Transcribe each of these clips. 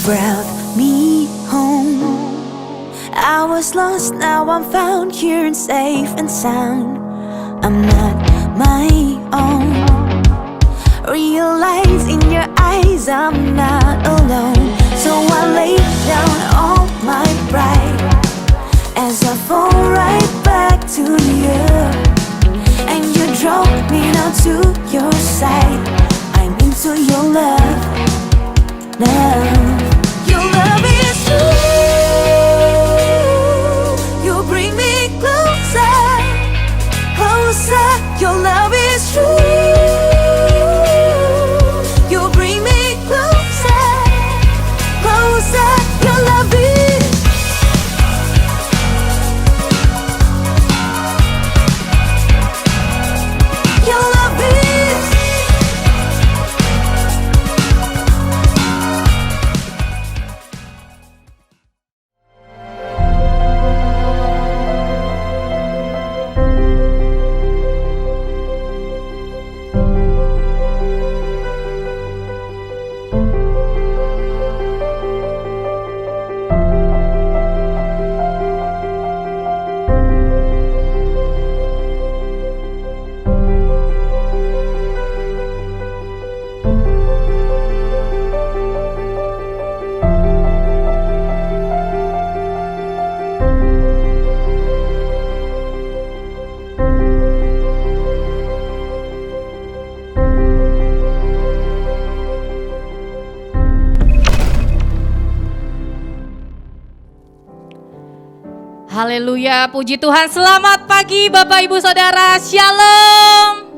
brought me home. I was lost, now I'm found here and safe and sound. I'm not my own. Realize in your eyes I'm not alone. So I lay down all my pride as I fall right back to you. And you draw me now to your side. I'm into your love, love. Your love is true. You bring me closer, closer. Your love is true. You bring me closer, closer. Your love is. Your love is. Haleluya, puji Tuhan. Selamat pagi Bapak Ibu Saudara, Shalom.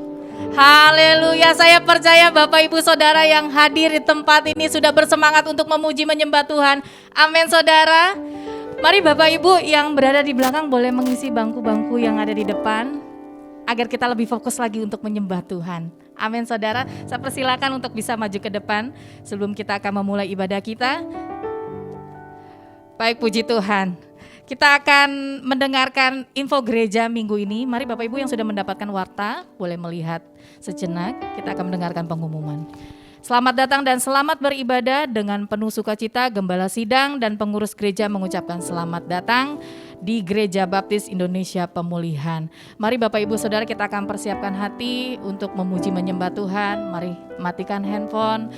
Haleluya, saya percaya Bapak Ibu Saudara yang hadir di tempat ini sudah bersemangat untuk memuji menyembah Tuhan. Amin saudara. Mari Bapak Ibu yang berada di belakang boleh mengisi bangku-bangku yang ada di depan, agar kita lebih fokus lagi untuk menyembah Tuhan. Amin saudara, saya persilakan untuk bisa maju ke depan sebelum kita akan memulai ibadah kita. Baik, puji Tuhan. Kita akan mendengarkan info gereja minggu ini. Mari Bapak Ibu yang sudah mendapatkan warta boleh melihat sejenak. Kita akan mendengarkan pengumuman. Selamat datang dan selamat beribadah. Dengan penuh sukacita, Gembala Sidang dan pengurus gereja mengucapkan selamat datang di Gereja Baptis Indonesia Pemulihan. Mari Bapak Ibu Saudara, kita akan persiapkan hati untuk memuji menyembah Tuhan. Mari matikan handphone,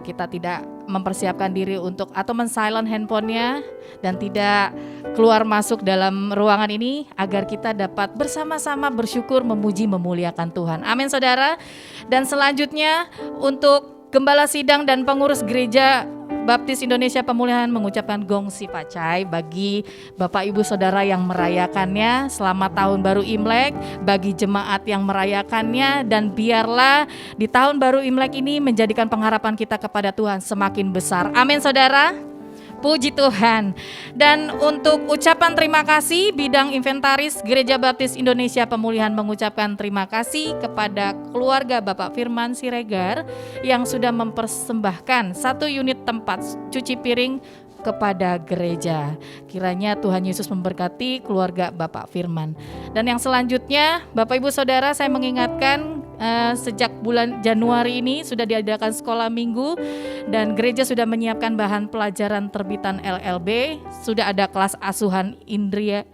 kita tidak mempersiapkan diri untuk atau men-silent handphonenya dan tidak keluar masuk dalam ruangan ini, agar kita dapat bersama-sama bersyukur, memuji, memuliakan Tuhan. Amin saudara. Dan selanjutnya untuk Gembala Sidang dan pengurus gereja Baptis Indonesia Pemulihan mengucapkan gongsi pacai bagi Bapak Ibu Saudara yang merayakannya. Selamat Tahun Baru Imlek bagi jemaat yang merayakannya, dan biarlah di Tahun Baru Imlek ini menjadikan pengharapan kita kepada Tuhan semakin besar. Amin saudara. Puji Tuhan. Dan untuk ucapan terima kasih, bidang inventaris Gereja Baptis Indonesia Pemulihan mengucapkan terima kasih kepada keluarga Bapak Firman Siregar yang sudah mempersembahkan 1 unit tempat cuci piring kepada gereja. Kiranya Tuhan Yesus memberkati keluarga Bapak Firman. Dan yang selanjutnya, Bapak Ibu Saudara, saya mengingatkan sejak bulan Januari ini sudah diadakan sekolah minggu dan gereja sudah menyiapkan bahan pelajaran terbitan LLB. Sudah ada kelas asuhan Indria,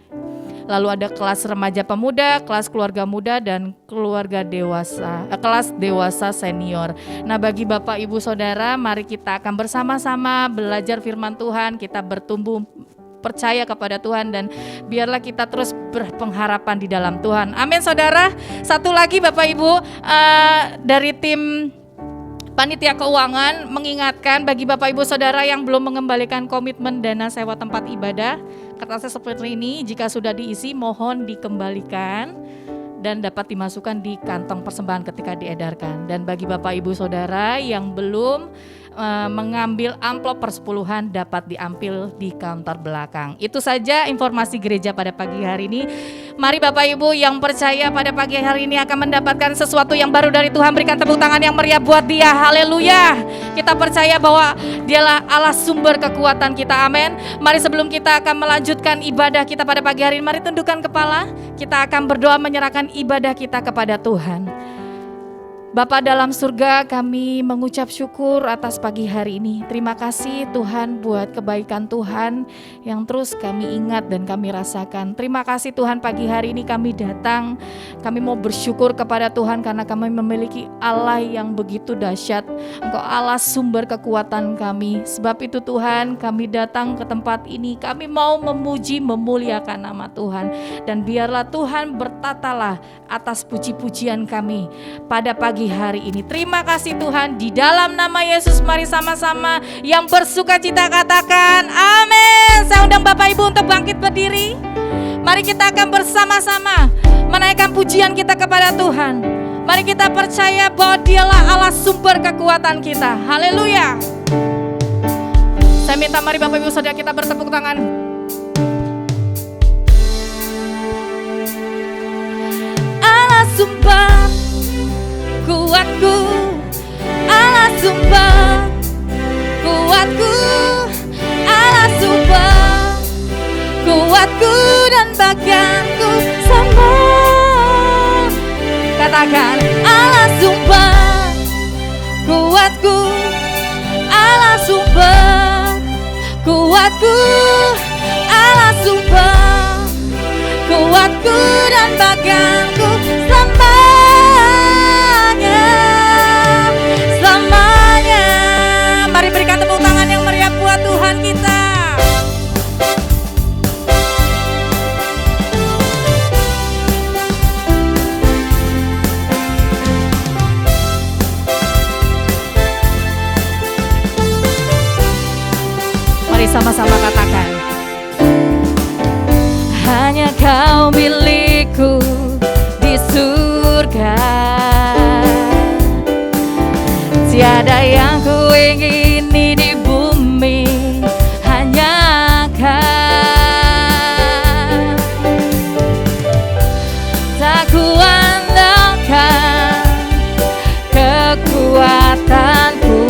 lalu ada kelas remaja pemuda, kelas keluarga muda, dan keluarga dewasa, kelas dewasa senior. Nah, bagi Bapak Ibu Saudara, mari kita akan bersama-sama belajar firman Tuhan, kita bertumbuh percaya kepada Tuhan, dan biarlah kita terus berpengharapan di dalam Tuhan. Amin saudara. Satu lagi Bapak Ibu, dari tim Panitia Keuangan mengingatkan bagi Bapak Ibu Saudara yang belum mengembalikan komitmen dana sewa tempat ibadah, kertasnya seperti ini, jika sudah diisi mohon dikembalikan dan dapat dimasukkan di kantong persembahan ketika diedarkan. Dan bagi Bapak Ibu Saudara yang belum mengambil amplop persepuluhan dapat diambil di counter belakang. Itu saja informasi gereja pada pagi hari ini. Mari Bapak Ibu yang percaya pada pagi hari ini akan mendapatkan sesuatu yang baru dari Tuhan, berikan tepuk tangan yang meriah buat Dia. Haleluya. Kita percaya bahwa Dialah Allah sumber kekuatan kita. Amin. Mari sebelum kita akan melanjutkan ibadah kita pada pagi hari ini, mari tundukkan kepala. Kita akan berdoa menyerahkan ibadah kita kepada Tuhan. Bapa dalam surga, kami mengucap syukur atas pagi hari ini. Terima kasih Tuhan buat kebaikan Tuhan yang terus kami ingat dan kami rasakan. Terima kasih Tuhan, pagi hari ini kami datang. Kami mau bersyukur kepada Tuhan karena kami memiliki Allah yang begitu dahsyat. Engkau Allah sumber kekuatan kami. Sebab itu Tuhan, kami datang ke tempat ini. Kami mau memuji, memuliakan nama Tuhan. Dan biarlah Tuhan bertatalah atas puji-pujian kami pada pagi hari ini. Terima kasih Tuhan, di dalam nama Yesus mari sama-sama yang bersuka cita katakan amin. Saya undang Bapak Ibu untuk bangkit berdiri. Mari kita akan bersama-sama menaikkan pujian kita kepada Tuhan. Mari kita percaya bahwa Dialah Allah sumber kekuatan kita. Haleluya. Saya minta mari Bapak Ibu Saudara kita bertepuk tangan. Allah sumber kuatku, Allah sumber kuatku, Allah sumber kuatku dan bagianku sama. Katakan Allah sumber kuatku, Allah sumber kuatku, Allah sumber kuatku dan bagianku selamanya, selamanya. Mari berikan tepuk tangan yang meriah buat Tuhan kita. Mari sama-sama katakan, hanya Kau milikku di surga, tiada yang ku ingini di bumi, hanya Kau. Tak kuandalkan kekuatanku,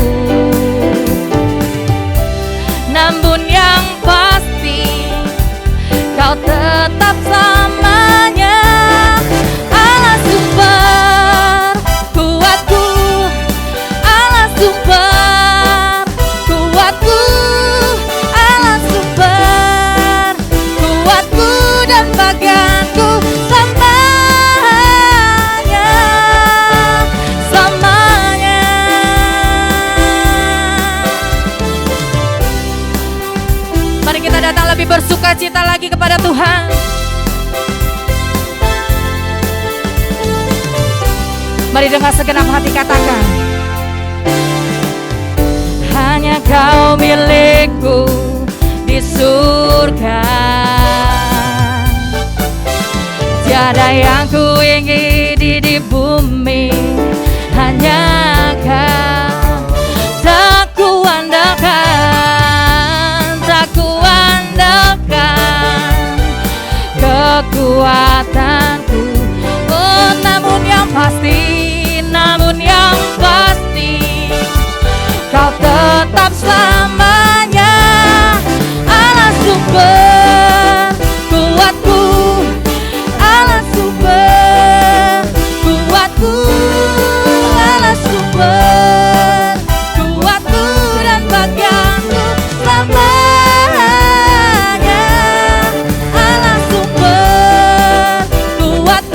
namun yang pasti Kau tetap selamanya. Allah sumber kuatku, Allah sumber kuatku, Allah sumber kuatku dan bagianku selamanya, selamanya. Mari kita datang lebih bersuka cita lagi kepada Tuhan. Mari dengan segenap hati katakan, hanya Kau milikku di surga, tiada yang ku ingini di bumi, hanya Kau. Tak kuandalkan, tak kuandalkan kekuatanku, oh namun yang pasti, namun yang pasti Kau tetap selamanya. Allah sumber kuatku, Allah sumber kuatku, Allah sumber kuatku dan bagianku selamanya. Allah sumber kuatku,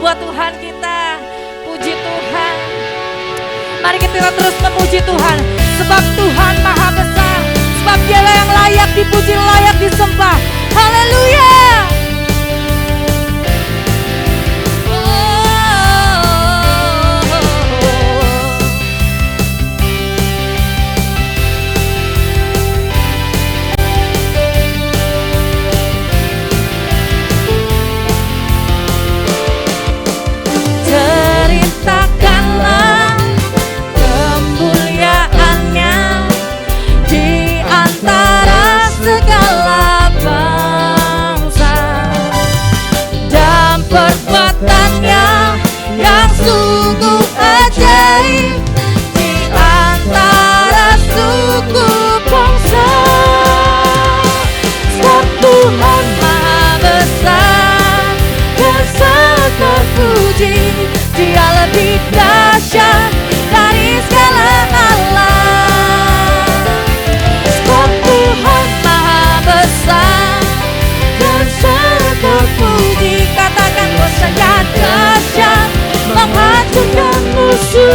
buat Tuhan kita. Puji Tuhan. Mari kita terus memuji Tuhan, sebab Tuhan maha besar, sebab Dialah yang layak dipuji, layak disembah. Haleluya. Ceritakanlah kemuliaan-Nya di antara segala bangsa, dan perbuatan-Nya yang sungguh ajaib di antara suku bangsa. Sebab Tuhan maha besar dan sangat terpuji, Dia lebih dahsyat dari segala alam. Sebab Tuhan maha besar dan sangat terpuji, katakan kuasanya dahsyat menghancurkan musuh.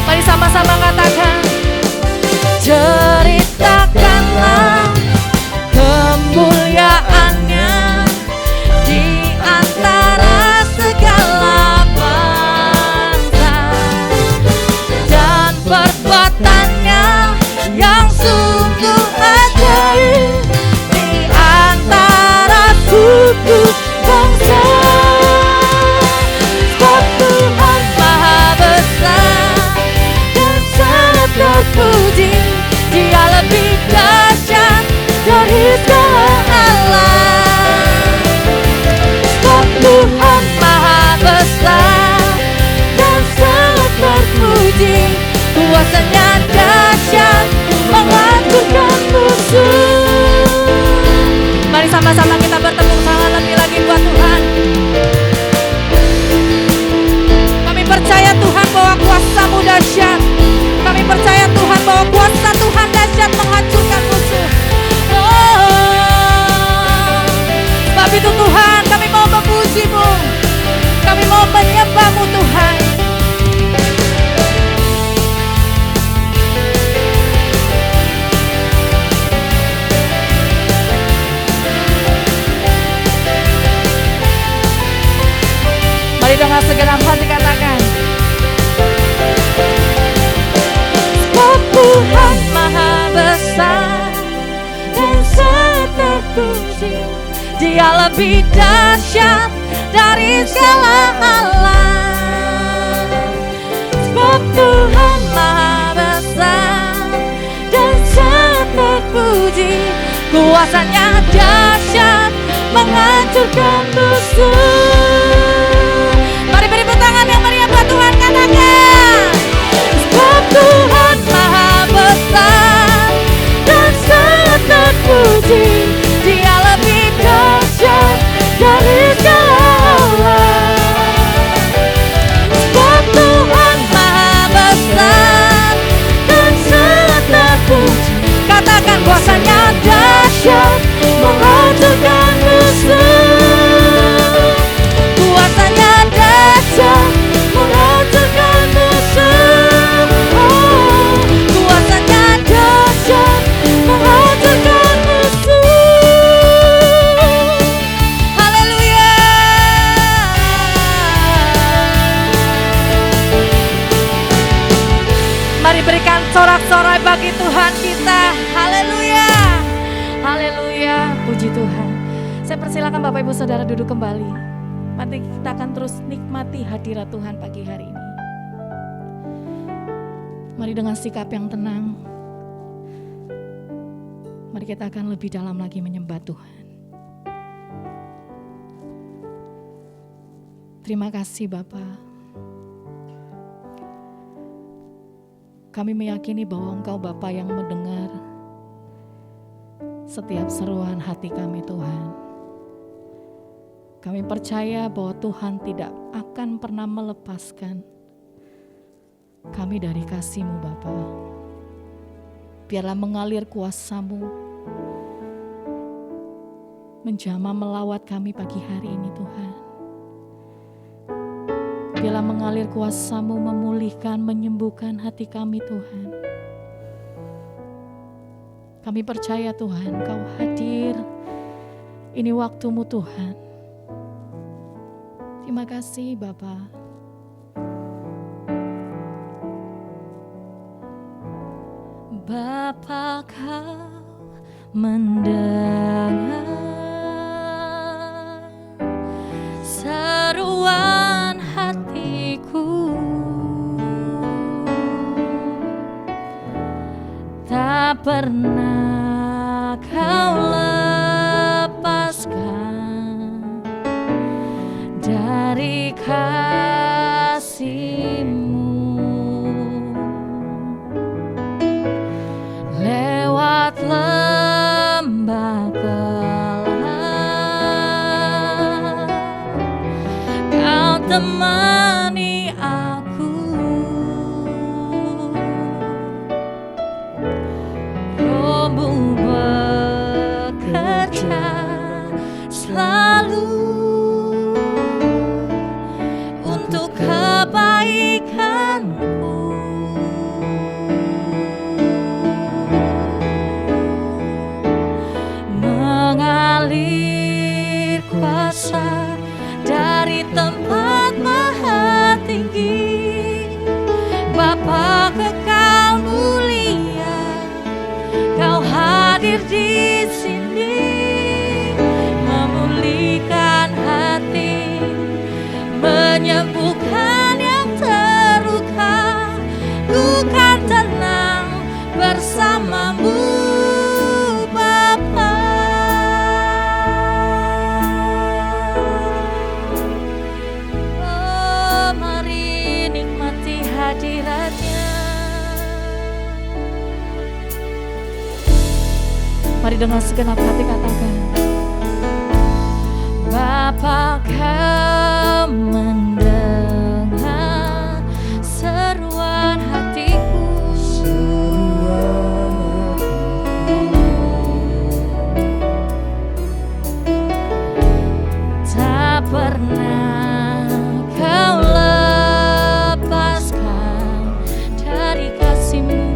Mari sama-sama katakan, ceritakanlah kemuliaan-Nya di antara segala bangsa, dan perbuatan-Nya yang sungguh ajaib di antara suku bangsa. Sebab Tuhan maha besar dan sangat terpuji, Dia lebih dahsyat dari segala alam. Sebab Tuhan maha besar dan sangat terpuji, kuasanya dahsyat menghancurkan musuh. Mari sama-sama kita bertepuk tangan lebih lagi buat Tuhan. Kami percaya Tuhan bahwa kuasa-Mu dahsyat. Kami percaya Tuhan bahwa kuasa Tuhan dahsyat menghancurkan musuh. Sebab itu Tuhan, kami mau memuji-Mu, kami mau menyembah-Mu Tuhan. Mari dengan segenap hati katakan, Tuhan maha besar dan sangat terpuji, Dia lebih dahsyat dari segala alam. Sebab Tuhan maha besar dan sangat terpuji, kuasanya dahsyat menghancurkan musuh. Mari beri tangan yang meriah buat Tuhan, katakan, sebab Tuhan maha besar dan sangat terpuji, Dia lebih dahsyat dari segala alam. Sebab Tuhan maha besar dan sangat terpuji, katakan kuasanya dahsyat menghancurkan musuh. Kuasanya dahsyat menghancurkan musuh. Kuasanya dahsyat menghancurkan musuh. Haleluya. Mari berikan sorak-sorai bagi Tuhan kita. Haleluya. Haleluya. Puji Tuhan. Saya persilakan Bapak Ibu Saudara duduk kembali. Mari kita akan terus nikmati hadirat Tuhan pagi hari ini. Mari dengan sikap yang tenang, mari kita akan lebih dalam lagi menyembah Tuhan. Terima kasih Bapa. Kami meyakini bahwa Engkau Bapa yang mendengar setiap seruan hati kami Tuhan. Kami percaya bahwa Tuhan tidak akan pernah melepaskan kami dari kasih-Mu Bapa. Biarlah mengalir kuasa-Mu menjamah melawat kami pagi hari ini Tuhan. Biarlah mengalir kuasa-Mu memulihkan, menyembuhkan hati kami Tuhan. Kami percaya Tuhan, Kau hadir. Ini waktu-Mu Tuhan. Terima kasih Bapa. Bapa, Kau mendengar seruan hatiku, tak pernah Kau lepaskan dari kasih-Mu. Lewat lembah gelap, Kau temani aku. Roh-Mu bekerja selalu untuk kebaikanku. Mengalir kuasa dari tempat maha tinggi, Bapa kekal mulia, Kau hadir di sini, memulihkan hati, menyembuhkan yang terluka. Ku kan tenang bersama-Mu Bapa. Oh, mari nikmati hadirat-Nya. Mari dengan segenap hati katakan, Bapa, Kau mendengar seruan hatiku, tak pernah Kau lepaskan dari kasih-Mu.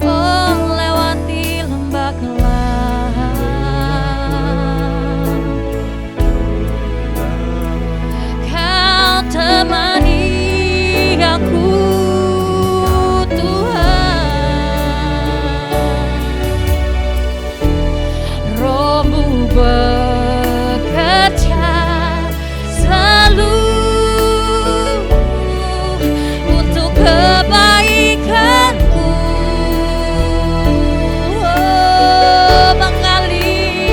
Oh, lewati lembah gelap, Kau temani aku Tuhan. Roh-Mu bekerja selalu untuk kebaikanku. Oh, mengalir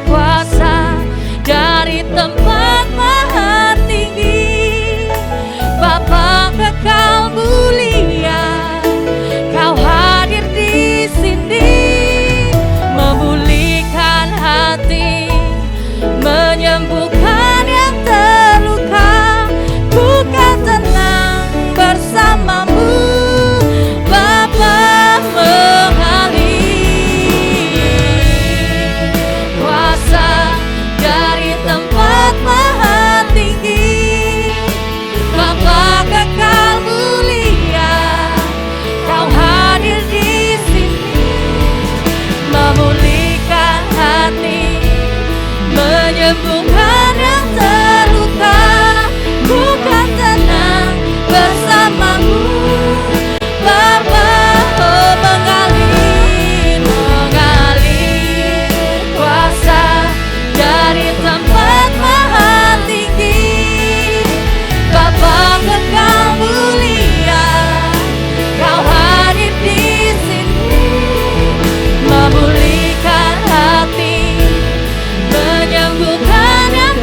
kuasa dari tempat maha tinggi, Bapa kekal mulia, Kau hadir di sini, memulihkan hati, menyembuhkan yang terluka. Ku kan tenang bersama-Mu Bapa. Mengalir kuasa dari tempat maha tinggi, Bapa kekal mulia, Kau hadir di sini, memulihkan hati, menyembuhkan yang terluka. Ku kan tenang bersama-Mu Bapa. Oh, mengalir kuasa dari tempat maha tinggi, Bapa kekal mulia, Kau hadir di sini, memulihkan hati, menyembuhkan yang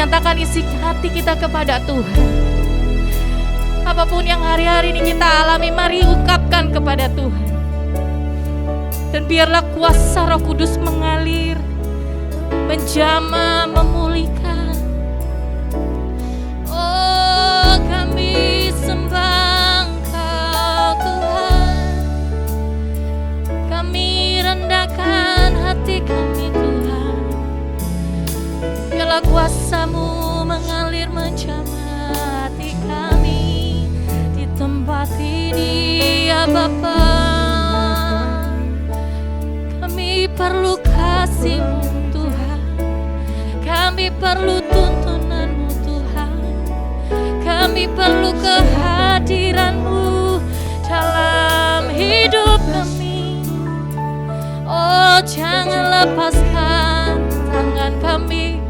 menyatakan isi hati kita kepada Tuhan. Apapun yang hari-hari ini kita alami, mari ungkapkan kepada Tuhan. Dan biarlah kuasa Roh Kudus mengalir, menjamah, memulihkan. Oh, kami sembah Engkau Tuhan. Kami rendahkan hati kami Tuhan. Biarlah kuasa-Mu mengalir, menjamah hati kami di tempat ini ya Bapa. Kami perlu kasih-Mu Tuhan, kami perlu tuntunan-Mu Tuhan, kami perlu kehadiran-Mu dalam hidup kami. Oh, jangan lepaskan tangan kami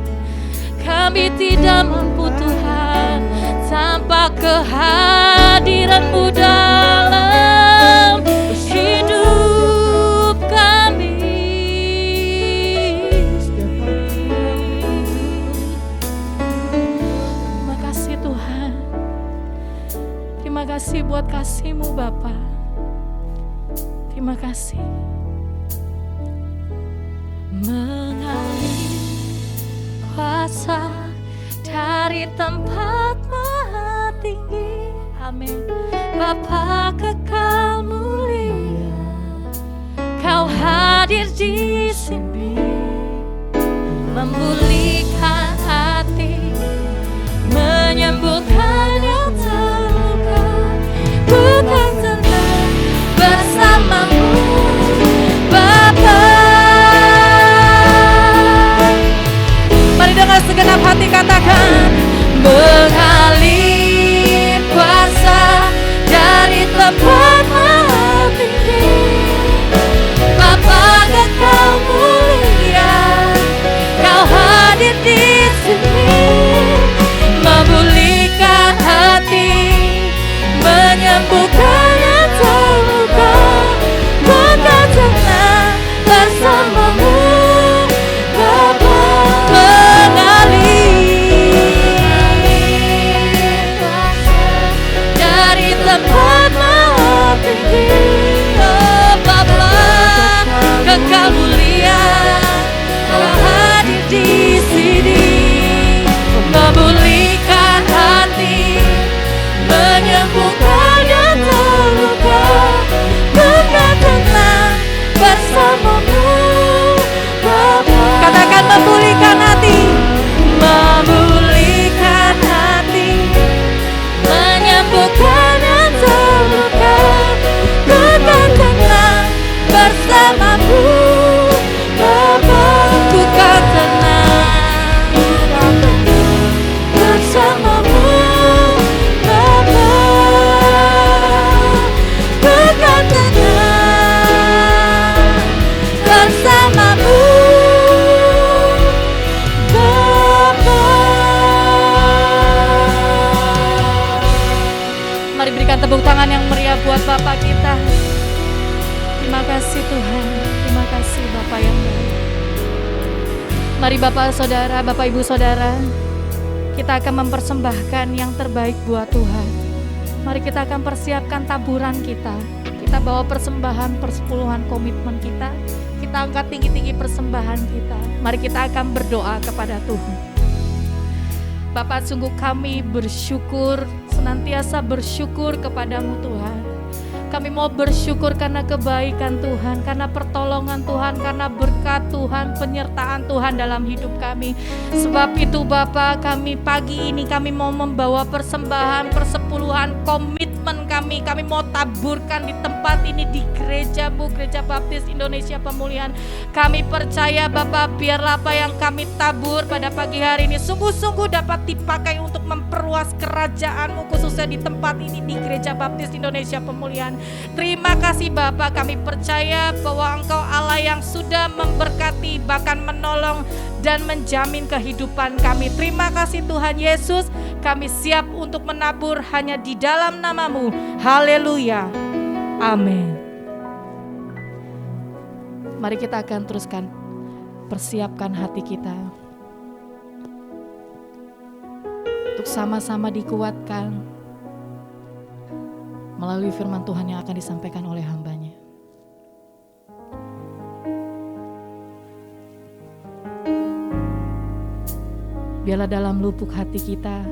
tidak mampu Tuhan tanpa kehadiran-Mu dalam hidup kami. Terima kasih Tuhan, terima kasih buat kasih-Mu Bapa. Terima kasih. Mengalir kuasa dari tempat maha tinggi. Amin. Bapa kekal mulia, Kau hadir di sini, memulihkan hati, menyembuhkan yang terluka. Ku kan tenang bersama-Mu Bapa. Mari dengan segenap hati katakan, mengalir kuasa dari tempat maha tinggi. Bapa kekal mulia, Kau hadir di sini, memulihkan hati, menyembuhkan yang terluka. Bukan tenang bersama-Mu Bapa. Dari tempat maha tinggi, oh Bapa kekal mulia, Kau hadir di sini, memulihkan hati, menyembuhkan yang terluka. Bukan tenang bersama-Mu Bapa. Katakan memulihkan hati, memulihkan hati, menyembuhkan yang terluka. Bukan tenang bersama-Mu Bapa. Bukan tenang bersama-Mu Bapa. Bukan tenang bersama-Mu Bapa. Mari berikan tepuk tangan yang meriah buat Bapa kita. Terima kasih Tuhan, terima kasih Bapa yang baik. Mari Bapak Saudara, Bapak Ibu Saudara, kita akan mempersembahkan yang terbaik buat Tuhan. Mari kita akan persiapkan taburan kita. Kita bawa persembahan persepuluhan komitmen kita. Kita angkat tinggi-tinggi persembahan kita. Mari kita akan berdoa kepada Tuhan. Bapak, sungguh kami bersyukur, senantiasa bersyukur kepadamu Tuhan. Kami mau bersyukur karena kebaikan Tuhan, karena pertolongan Tuhan, karena berkat Tuhan, penyertaan Tuhan dalam hidup kami. Sebab itu Bapa, kami pagi ini kami mau membawa persembahan persepuluhan komitmen kami. Kami mau taburkan di tempat ini di gereja-Mu, Gereja Baptis Indonesia Pemulihan. Kami percaya Bapa, biarlah apa yang kami tabur pada pagi hari ini sungguh-sungguh dapat dipakai untuk memperluas kerajaan-Mu, khususnya di tempat ini di Gereja Baptis Indonesia Pemulihan. Terima kasih Bapa, kami percaya bahwa Engkau Allah yang sudah memberkati, bahkan menolong dan menjamin kehidupan kami. Terima kasih Tuhan Yesus, kami siap untuk menabur hanya di dalam nama-Mu. Haleluya, amin. Mari kita akan teruskan persiapkan hati kita. untuk sama-sama dikuatkan melalui firman Tuhan yang akan disampaikan oleh hamba-Nya. Biarlah dalam lubuk hati kita,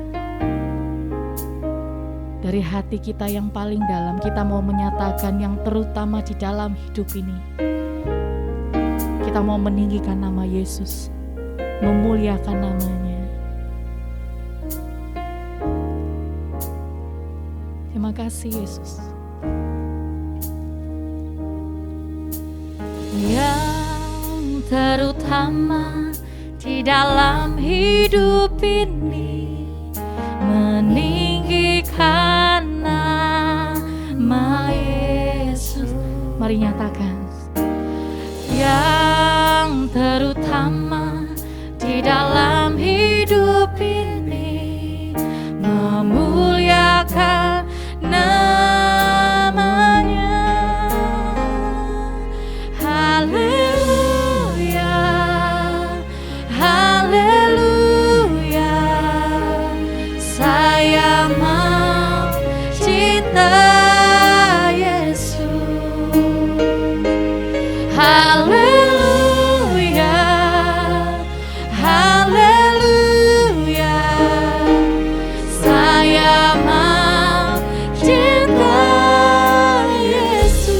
dari hati kita yang paling dalam, kita mau menyatakan yang terutama di dalam hidup ini. Kita mau meninggikan nama Yesus, memuliakan nama-Nya. Terima kasih Yesus. Yang terutama di dalam hidup ini, meninggikan nama Yesus. Mari nyatakan. Yang terutama di dalam hidup ini, memuliakan nama-Nya. Haleluya, haleluya. Saya mau cinta Yesus. Haleluya, haleluya. Saya mau cinta Yesus.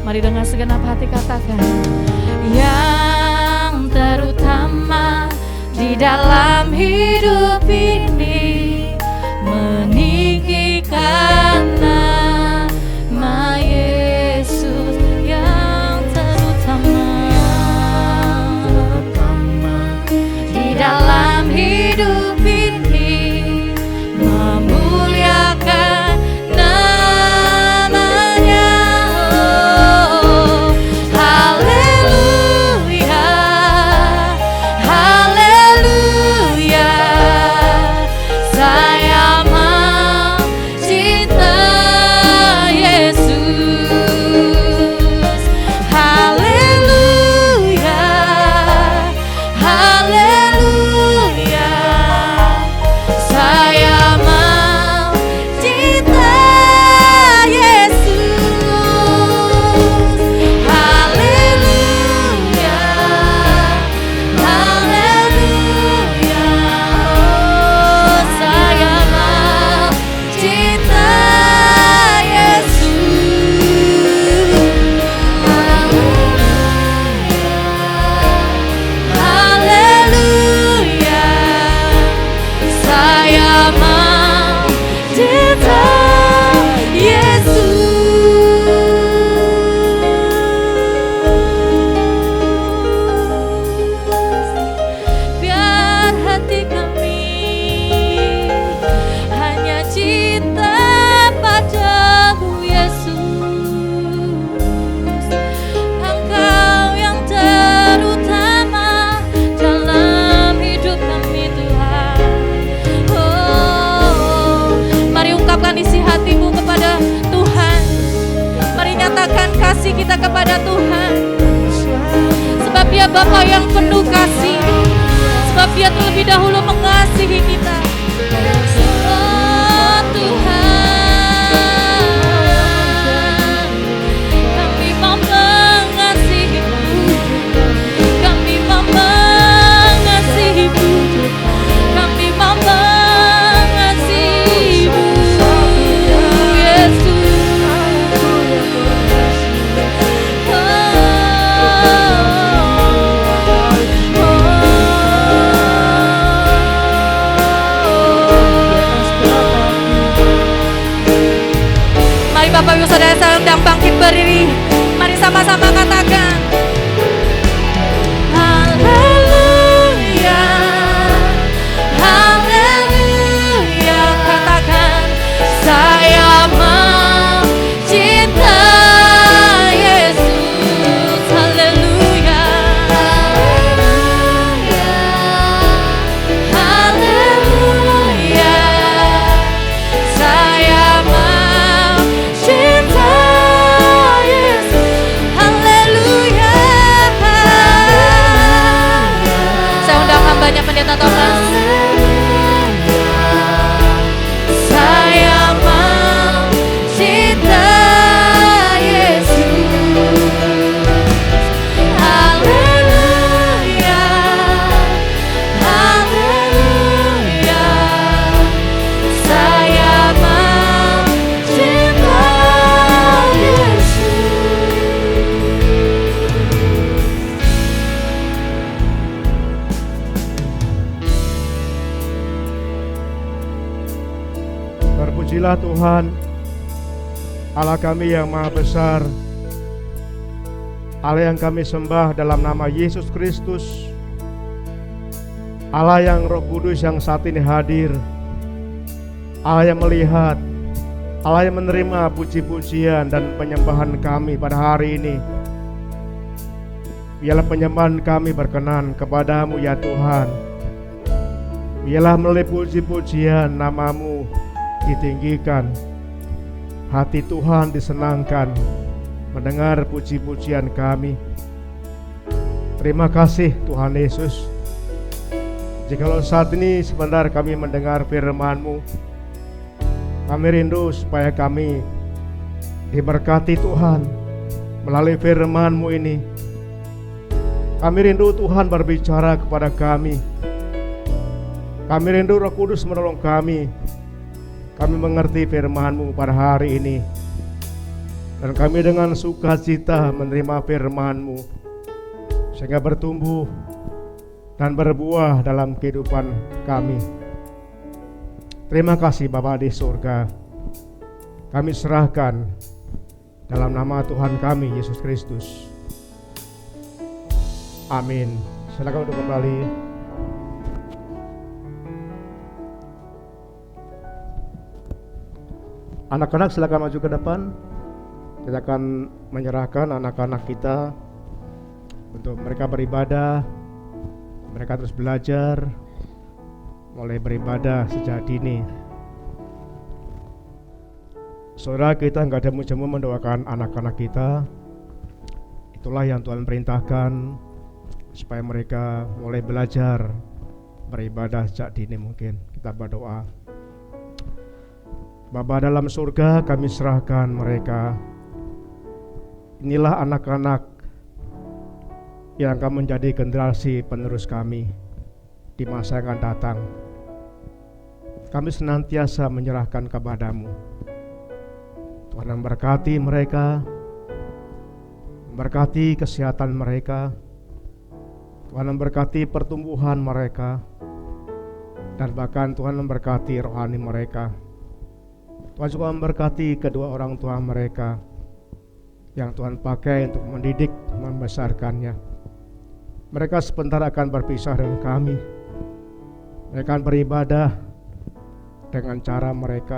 Mari dengan segenap hati katakan, yang terutama di dalam hidup ini, meninggikan nama Yesus. Yang terutama di dalam hidup ini, memuliakan nama-Nya. Oh, haleluya, haleluya. Saya mau cinta Yesus. Haleluya, haleluya. Saya mau cinta Yesus. Haleluya, haleluya. Oh, saya mau cinta Yesus. Haleluya, saya mau cinta Yesus. Biar hati kami hanya cinta padamu Yesus. Engkau yang terutama dalam hidup kami Tuhan. Oh, mari ungkapkan isi hatimu kepada Tuhan. Mari nyatakan kasih kita kepada Tuhan. Sebab Dia Bapa yang penuh kasih. Sebab Dia terlebih dahulu mengasihi kita. Oh Tuhan, kami mau mengasihi-Mu. Kami mau mengasihi-Mu. Kami mau mengasihi-Mu, Yesus. Mari Bapak Ibu Saudara sedang bangkit berdiri. Mari sama-sama katakan, haleluya, haleluya. Katakan, saya mau cinta Yesus. Haleluya, haleluya. Saya mau Pendeta Thomas. Saya mau cinta Yesus. Haleluya, haleluya. Saya mau cinta Yesus. Terpujilah Tuhan, Allah kami yang maha besar, Allah yang kami sembah dalam nama Yesus Kristus, Allah yang Roh Kudus yang saat ini hadir, Allah yang melihat, Allah yang menerima puji-pujian dan penyembahan kami pada hari ini. Biarlah penyembahan kami berkenan kepadamu ya Tuhan. Biarlah melalui puji-pujian namamu ditinggikan, hati Tuhan disenangkan mendengar puji-pujian kami. Terima kasih Tuhan Yesus. Jikalau saat ini sebentar kami mendengar firman-Mu, kami rindu supaya kami diberkati Tuhan melalui firman-Mu ini. Kami rindu Tuhan berbicara kepada kami. Kami rindu Roh Kudus menolong kami. Kami mengerti firman-Mu pada hari ini, dan kami dengan sukacita menerima firman-Mu sehingga bertumbuh dan berbuah dalam kehidupan kami. Terima kasih Bapa di surga. Kami serahkan dalam nama Tuhan kami Yesus Kristus. Amin. Silakan untuk kembali. Anak-anak silakan maju ke depan. Kita akan menyerahkan anak-anak kita untuk mereka beribadah. Mereka terus belajar, mulai beribadah sejak dini. Saudara, kita nggak ada jamu mendoakan anak-anak kita. Itulah yang Tuhan perintahkan, supaya mereka mulai belajar beribadah sejak dini mungkin. Kita berdoa. Bapa dalam surga, kami serahkan mereka. Inilah anak-anak yang akan menjadi generasi penerus kami di masa yang akan datang. Kami senantiasa menyerahkan kepadamu. Tuhan memberkati mereka, memberkati kesehatan mereka, Tuhan memberkati pertumbuhan mereka, dan bahkan Tuhan memberkati rohani mereka. Tuhan juga memberkati kedua orang tua mereka yang Tuhan pakai untuk mendidik, membesarkannya. Mereka sebentar akan berpisah dengan kami. Mereka akan beribadah dengan cara mereka.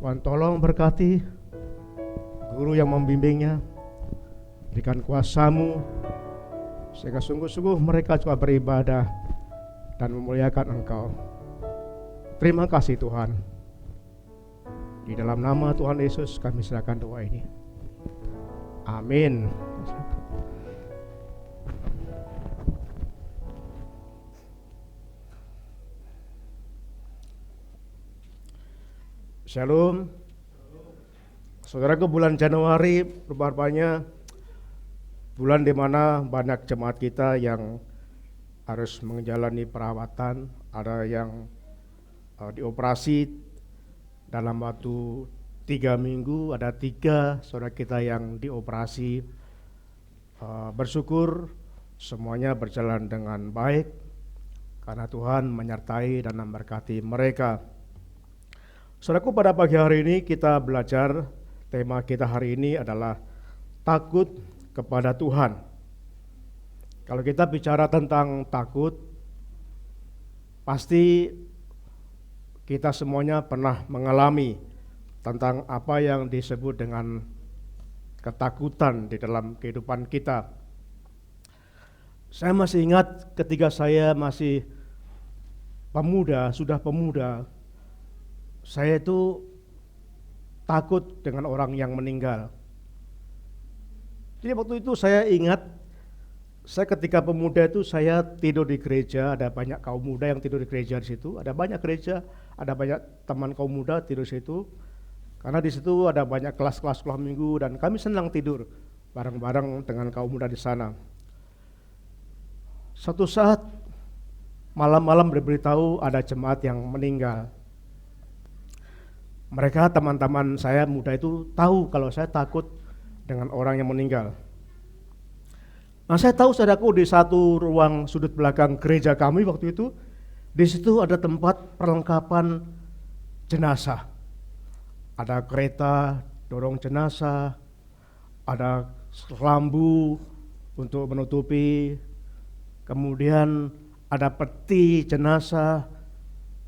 Tuhan tolong berkati guru yang membimbingnya. Berikan kuasa-Mu sehingga sungguh-sungguh mereka juga beribadah dan memuliakan Engkau. Terima kasih Tuhan. Di dalam nama Tuhan Yesus kami serahkan doa ini. Amin. Shalom. Saudaraku, bulan Januari rupanya bulan di mana banyak jemaat kita yang harus menjalani perawatan, ada yang dioperasi dalam waktu 3 minggu, ada 3 saudara kita yang dioperasi. Bersyukur semuanya berjalan dengan baik karena Tuhan menyertai dan memberkati mereka. Saudaraku, pada pagi hari ini kita belajar, tema kita hari ini adalah takut kepada Tuhan. Kalau kita bicara tentang takut, pasti kita semuanya pernah mengalami tentang apa yang disebut dengan ketakutan di dalam kehidupan kita. Saya masih ingat ketika saya masih sudah pemuda, saya itu takut dengan orang yang meninggal. Jadi waktu itu saya ingat Saya ketika pemuda itu saya tidur di gereja, ada banyak kaum muda yang tidur di gereja di situ, ada banyak gereja, ada banyak teman kaum muda tidur di situ. Karena di situ ada banyak kelas-kelas sekolah minggu dan kami senang tidur bareng-bareng dengan kaum muda di sana. Suatu saat malam-malam diberitahu ada jemaat yang meninggal. Mereka teman-teman saya muda itu tahu kalau saya takut dengan orang yang meninggal. Nah, saya tahu saudaraku di satu ruang sudut belakang gereja kami waktu itu, di situ ada tempat perlengkapan jenazah. Ada kereta dorong jenazah, ada lampu untuk menutupi, kemudian ada peti jenazah,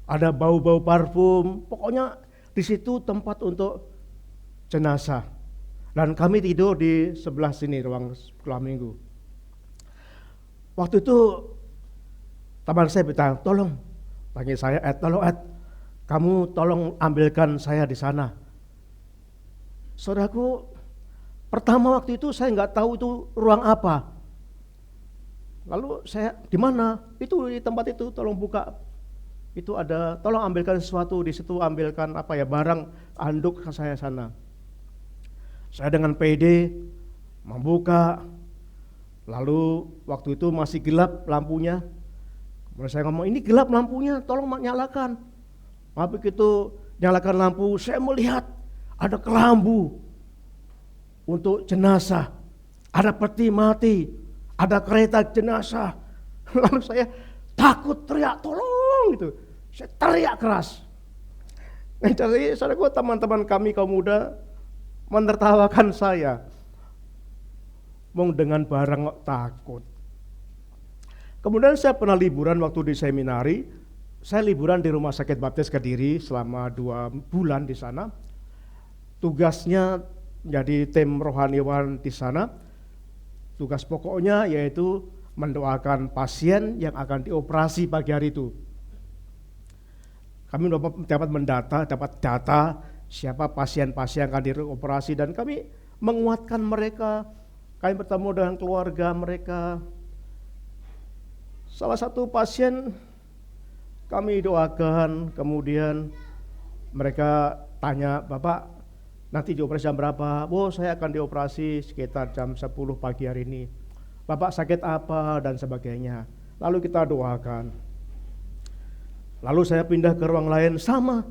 ada bau-bau parfum, pokoknya di situ tempat untuk jenazah. Dan kami tidur di sebelah sini ruang sekolah minggu. Waktu itu teman saya bilang, tolong, panggil saya Ed, tolong Ed, kamu tolong ambilkan saya di sana. Saudaraku, pertama waktu itu saya nggak tahu itu ruang apa. Lalu saya, di mana? Itu di tempat itu, tolong buka. Itu ada, tolong ambilkan sesuatu di situ, ambilkan apa ya, barang anduk ke saya sana. Saya dengan PD membuka. Lalu waktu itu masih gelap lampunya. Kemudian saya ngomong, ini gelap lampunya, tolong nyalakan. Begitu nyalakan lampu, saya melihat ada kelambu untuk jenazah, ada peti mati, ada kereta jenazah. Lalu saya takut teriak, tolong gitu. Saya teriak keras. Jadi saudaraku, teman-teman kami kaum muda menertawakan saya. Mau dengan barang takut. Kemudian saya pernah liburan waktu di seminari. Saya liburan di Rumah Sakit Baptis Kediri selama 2 bulan di sana. Tugasnya jadi tim rohaniwan di sana. Tugas pokoknya yaitu mendoakan pasien yang akan dioperasi pagi hari itu. Kami dapat data siapa pasien-pasien yang akan dioperasi dan kami menguatkan mereka. Kami bertemu dengan keluarga mereka. Salah satu pasien kami doakan, kemudian mereka tanya, Bapak nanti dioperasi jam berapa? Oh, saya akan dioperasi sekitar jam 10 pagi hari ini. Bapak sakit apa dan sebagainya. Lalu kita doakan. Lalu saya pindah ke ruang lain, sama.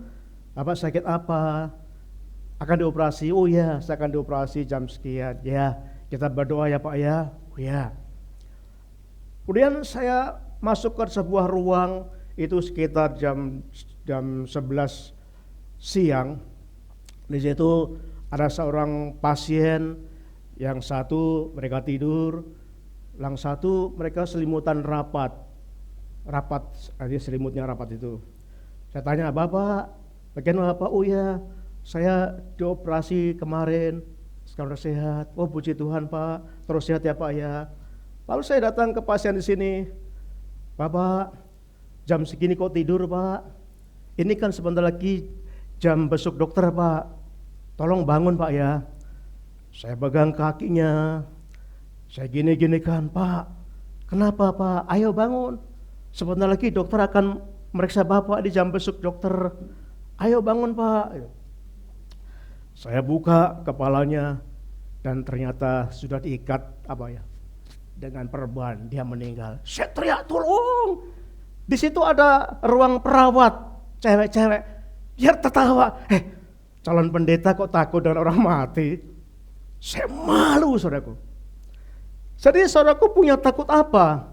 Bapak sakit apa? Akan dioperasi? Oh ya, saya akan dioperasi jam sekian. Ya, kita berdoa ya Pak ya. Oh ya. Kemudian saya masuk ke sebuah ruang itu sekitar jam 11 siang. Di situ ada seorang pasien, yang satu mereka tidur, yang satu mereka selimutan rapat, artinya selimutnya rapat itu. Saya tanya, Bapak, bagaimana Bapak? Oh ya, saya dioperasi kemarin, sekarang sudah sehat. Oh puji Tuhan Pak, terus sehat ya Pak ya. Lalu saya datang ke pasien di sini, Bapak, jam segini kok tidur Pak? Ini kan sebentar lagi jam besuk dokter Pak, tolong bangun Pak ya. Saya pegang kakinya, saya gini-ginikan, Pak, kenapa Pak? Ayo bangun, sebentar lagi dokter akan meriksa Bapak di jam besuk dokter. Ayo bangun Pak. Saya buka kepalanya dan ternyata sudah diikat dengan perban, dia meninggal. Saya teriak tolong. Di situ ada ruang perawat, cewek-cewek. Dia tertawa. Calon pendeta kok takut dengan orang mati? Saya malu saudaraku. Jadi saudaraku punya takut apa?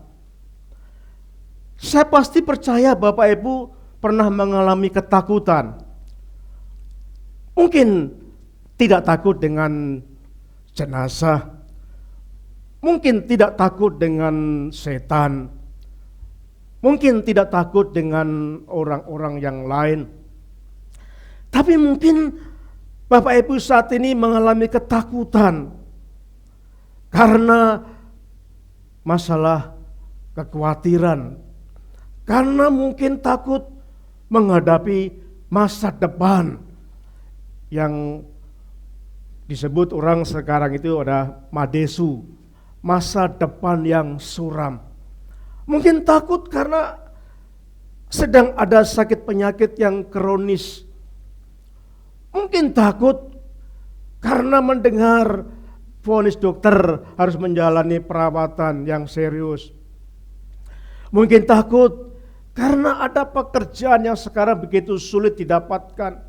Saya pasti percaya Bapak Ibu pernah mengalami ketakutan. Mungkin tidak takut dengan jenazah, mungkin tidak takut dengan setan, mungkin tidak takut dengan orang-orang yang lain. Tapi mungkin Bapak Ibu saat ini mengalami ketakutan karena masalah kekhawatiran, karena mungkin takut menghadapi masa depan yang disebut orang sekarang itu ada madesu, masa depan yang suram. Mungkin takut karena sedang ada sakit penyakit yang kronis. Mungkin takut karena mendengar vonis dokter harus menjalani perawatan yang serius. Mungkin takut karena ada pekerjaan yang sekarang begitu sulit didapatkan.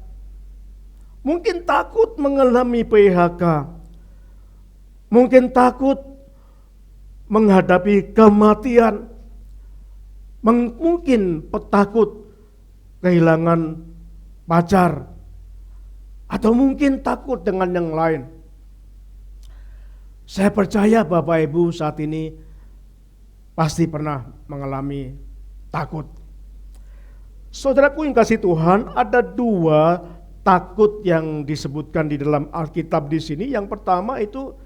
Mungkin takut mengalami PHK. Mungkin takut menghadapi kematian. Mungkin takut kehilangan pacar. Atau mungkin takut dengan yang lain. Saya percaya Bapak Ibu saat ini pasti pernah mengalami takut. Saudaraku yang kasih Tuhan, ada dua takut yang disebutkan di dalam Alkitab di sini. Yang pertama itu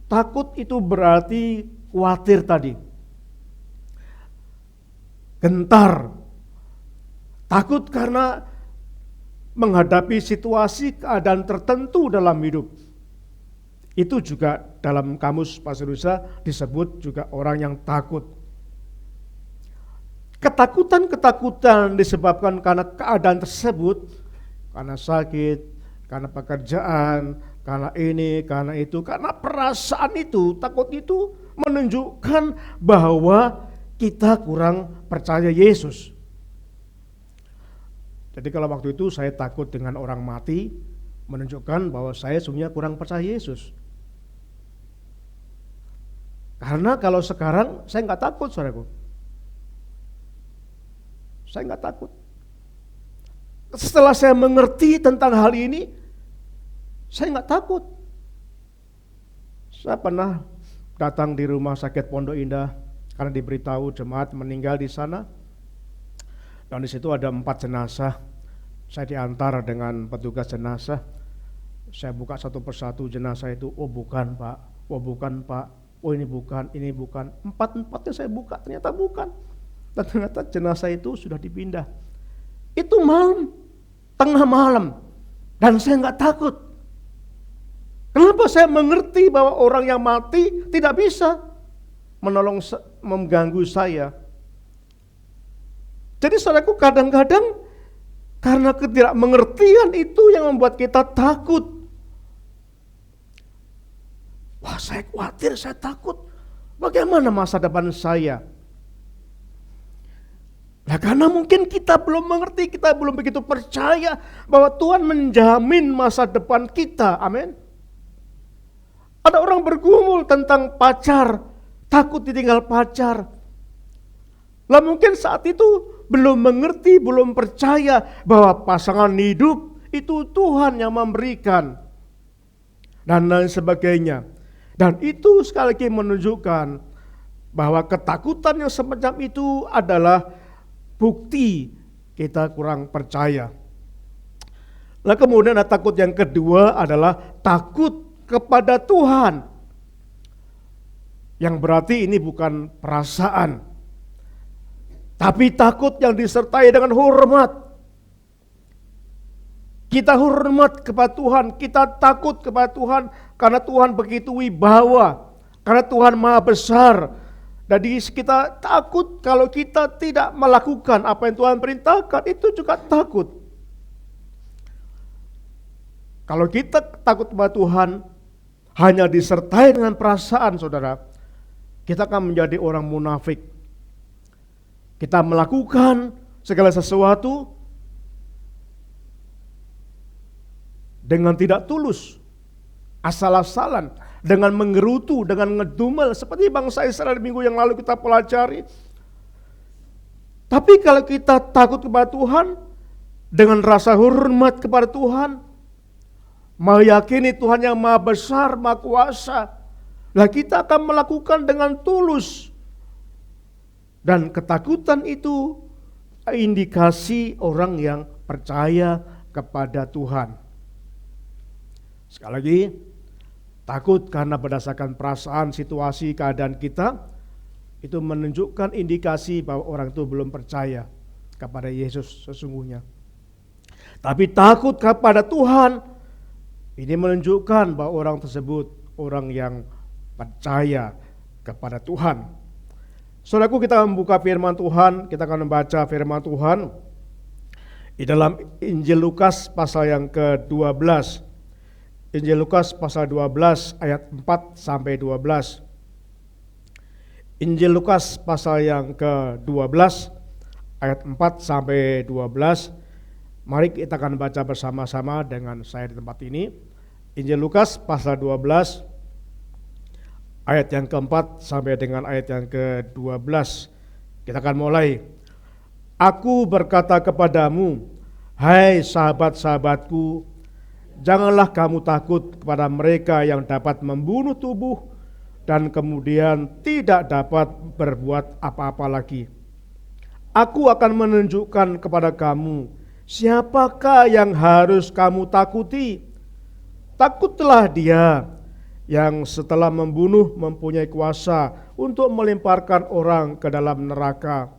takut itu berarti khawatir tadi. Gentar. Takut karena menghadapi situasi keadaan tertentu dalam hidup. Itu juga dalam kamus Pastor Rusa disebut juga orang yang takut. Ketakutan-ketakutan disebabkan karena keadaan tersebut, karena sakit, karena pekerjaan, karena ini, karena itu, karena perasaan itu, takut itu menunjukkan bahwa kita kurang percaya Yesus. Jadi kalau waktu itu saya takut dengan orang mati, menunjukkan bahwa saya sebenarnya kurang percaya Yesus. Karena kalau sekarang saya nggak takut, saudaraku. Saya nggak takut. Setelah saya mengerti tentang hal ini, saya nggak takut. Saya pernah datang di rumah sakit Pondok Indah karena diberitahu jemaat meninggal di sana. Dan di situ ada 4 jenazah. Saya diantar dengan petugas jenazah. Saya buka satu persatu jenazah itu. Oh bukan Pak, oh bukan Pak, oh ini bukan, ini bukan. 4-4-nya saya buka, ternyata bukan. Dan ternyata jenazah itu sudah dipindah. Itu malam, tengah malam. Dan saya nggak takut. Kenapa? Saya mengerti bahwa orang yang mati tidak bisa menolong, mengganggu saya. Jadi saudaraku, kadang-kadang karena ketidakmengertian itu yang membuat kita takut. Wah, saya khawatir, saya takut. Bagaimana masa depan saya? Nah, karena mungkin kita belum mengerti, kita belum begitu percaya bahwa Tuhan menjamin masa depan kita. Amin. Ada orang bergumul tentang pacar, takut ditinggal pacar. Lah mungkin saat itu belum mengerti, belum percaya bahwa pasangan hidup itu Tuhan yang memberikan. Dan lain sebagainya. Dan itu sekali lagi menunjukkan bahwa ketakutan yang semacam itu adalah bukti kita kurang percaya. Nah kemudian takut yang kedua adalah takut kepada Tuhan. Yang berarti ini bukan perasaan, tapi takut yang disertai dengan hormat. Kita hormat kepada Tuhan, kita takut kepada Tuhan karena Tuhan begitu wibawa, karena Tuhan maha besar. Jadi kita takut kalau kita tidak melakukan apa yang Tuhan perintahkan, itu juga takut. Kalau kita takut kepada Tuhan hanya disertai dengan perasaan, saudara, kita akan menjadi orang munafik. Kita melakukan segala sesuatu dengan tidak tulus, asal-asalan, dengan menggerutu, dengan ngedumel, seperti bangsa Israel minggu yang lalu kita pelajari. Tapi kalau kita takut kepada Tuhan, dengan rasa hormat kepada Tuhan, meyakini Tuhan yang maha besar, maha kuasa, lah kita akan melakukan dengan tulus. Dan ketakutan itu indikasi orang yang percaya kepada Tuhan. Sekali lagi, takut karena berdasarkan perasaan, situasi, keadaan kita, itu menunjukkan indikasi bahwa orang itu belum percaya kepada Yesus sesungguhnya. Tapi takut kepada Tuhan, ini menunjukkan bahwa orang tersebut orang yang percaya kepada Tuhan. Saudaraku, kita membuka firman Tuhan, kita akan membaca firman Tuhan di dalam Injil Lukas pasal yang ke-12. Injil Lukas pasal 12 ayat 4 sampai 12. Injil Lukas pasal yang ke-12 ayat 4 sampai 12. Mari kita akan baca bersama-sama dengan saya di tempat ini. Injil Lukas pasal 12 ayat yang keempat sampai dengan ayat yang ke-12. Kita akan mulai. Aku berkata kepadamu, hai sahabat-sahabatku, janganlah kamu takut kepada mereka yang dapat membunuh tubuh dan kemudian tidak dapat berbuat apa-apa lagi. Aku akan menunjukkan kepada kamu siapakah yang harus kamu takuti. Takutlah dia yang setelah membunuh mempunyai kuasa untuk melemparkan orang ke dalam neraka.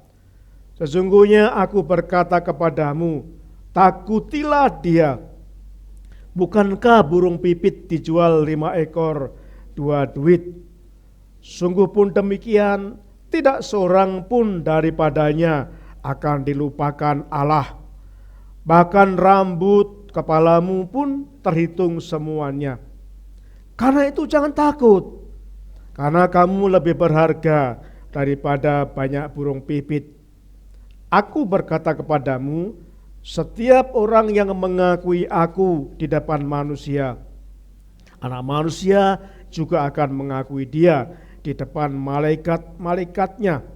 Sesungguhnya aku berkata kepadamu, takutilah dia. Bukankah burung pipit dijual 5 ekor 2 duit? Sungguh pun demikian, tidak seorang pun daripadanya akan dilupakan Allah. Bahkan rambut kepalamu pun terhitung semuanya. Karena itu jangan takut, karena kamu lebih berharga daripada banyak burung pipit. Aku berkata kepadamu, setiap orang yang mengakui aku di depan manusia, Anak Manusia juga akan mengakui dia di depan malaikat-malaikatnya.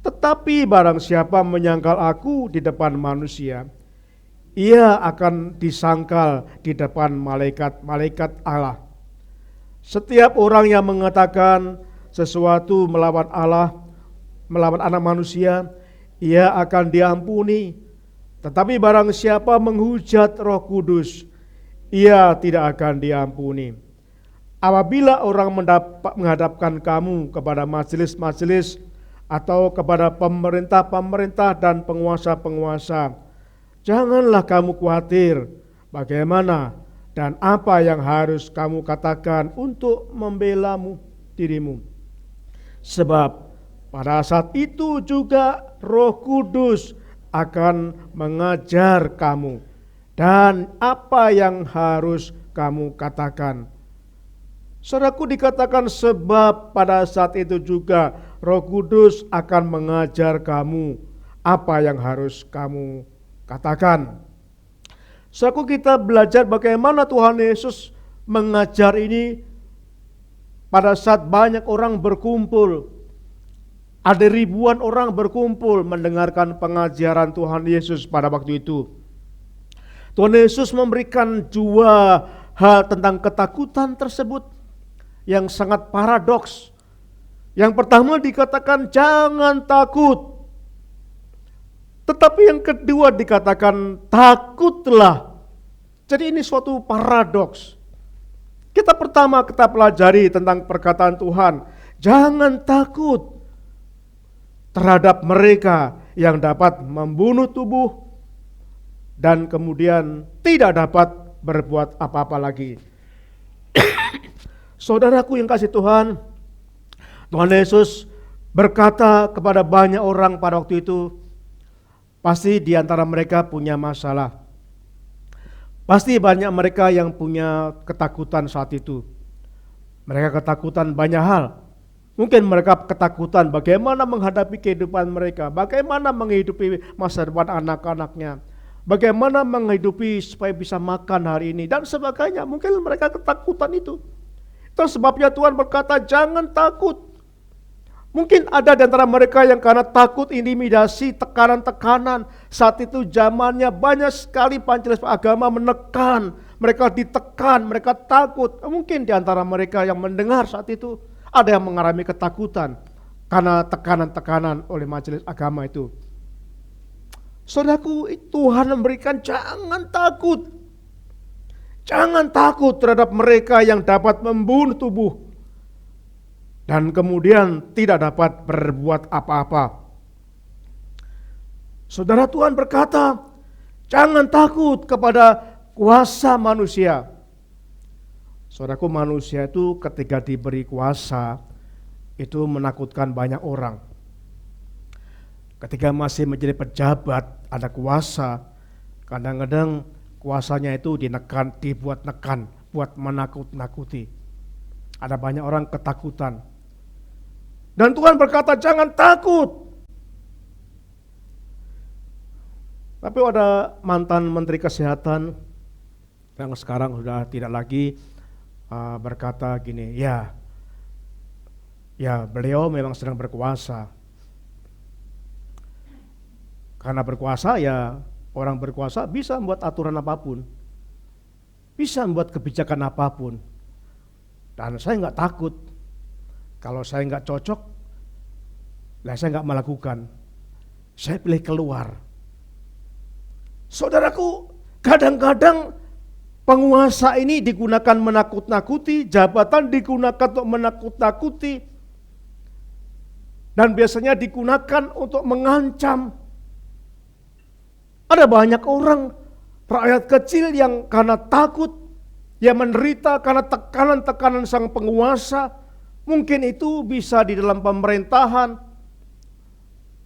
Tetapi barang siapa menyangkal aku di depan manusia, ia akan disangkal di depan malaikat-malaikat Allah. Setiap orang yang mengatakan sesuatu melawan Allah, melawan Anak Manusia, ia akan diampuni. Tetapi barang siapa menghujat Roh Kudus, ia tidak akan diampuni. Apabila orang menghadapkan kamu kepada majelis-majelis atau kepada pemerintah-pemerintah dan penguasa-penguasa, janganlah kamu khawatir bagaimana dan apa yang harus kamu katakan untuk membela dirimu. Sebab pada saat itu juga Roh Kudus akan mengajar kamu dan apa yang harus kamu katakan. Saudaraku, dikatakan sebab pada saat itu juga Roh Kudus akan mengajar kamu apa yang harus kamu katakan. Saudaraku, kita belajar bagaimana Tuhan Yesus mengajar ini pada saat banyak orang berkumpul. Ada ribuan orang berkumpul mendengarkan pengajaran Tuhan Yesus pada waktu itu. Tuhan Yesus memberikan 2 hal tentang ketakutan tersebut yang sangat paradoks. Yang pertama dikatakan jangan takut. Tetapi yang kedua dikatakan takutlah. Jadi ini suatu paradoks. Kita pelajari tentang perkataan Tuhan. Jangan takut terhadap mereka yang dapat membunuh tubuh dan kemudian tidak dapat berbuat apa-apa lagi. Saudaraku yang kasih Tuhan, Tuhan Yesus berkata kepada banyak orang pada waktu itu, pasti di antara mereka punya masalah. Pasti banyak mereka yang punya ketakutan saat itu. Mereka ketakutan banyak hal. Mungkin mereka ketakutan bagaimana menghadapi kehidupan mereka, bagaimana menghidupi masa depan anak-anaknya, bagaimana menghidupi supaya bisa makan hari ini dan sebagainya. Mungkin mereka ketakutan itu. Itu sebabnya Tuhan berkata jangan takut. Mungkin ada di antara mereka yang karena takut intimidasi, tekanan-tekanan. Saat itu zamannya banyak sekali panjelis agama menekan, mereka ditekan, mereka takut. Mungkin di antara mereka yang mendengar saat itu ada yang mengalami ketakutan karena tekanan-tekanan oleh majelis agama itu. Saudaraku, Tuhan memberikan jangan takut. Jangan takut terhadap mereka yang dapat membunuh tubuh dan kemudian tidak dapat berbuat apa-apa. Saudara, Tuhan berkata, jangan takut kepada kuasa manusia. Saudaraku, manusia itu ketika diberi kuasa, itu menakutkan banyak orang. Ketika masih menjadi pejabat, ada kuasa, kadang-kadang kuasanya itu dibuat nekan, buat menakut-nakuti. Ada banyak orang ketakutan. Dan Tuhan berkata, jangan takut. Tapi ada mantan Menteri Kesehatan yang sekarang sudah tidak lagi berkata gini, ya beliau memang sedang berkuasa. Karena berkuasa, ya orang berkuasa bisa membuat aturan apapun, bisa membuat kebijakan apapun. Dan saya nggak takut. Kalau saya nggak cocok, saya nggak melakukan. Saya pilih keluar. Saudaraku, kadang-kadang penguasa ini digunakan menakut-nakuti, jabatan digunakan untuk menakut-nakuti, dan biasanya digunakan untuk mengancam. Ada banyak orang, rakyat kecil yang karena takut, yang menderita karena tekanan-tekanan sang penguasa. Mungkin itu bisa di dalam pemerintahan,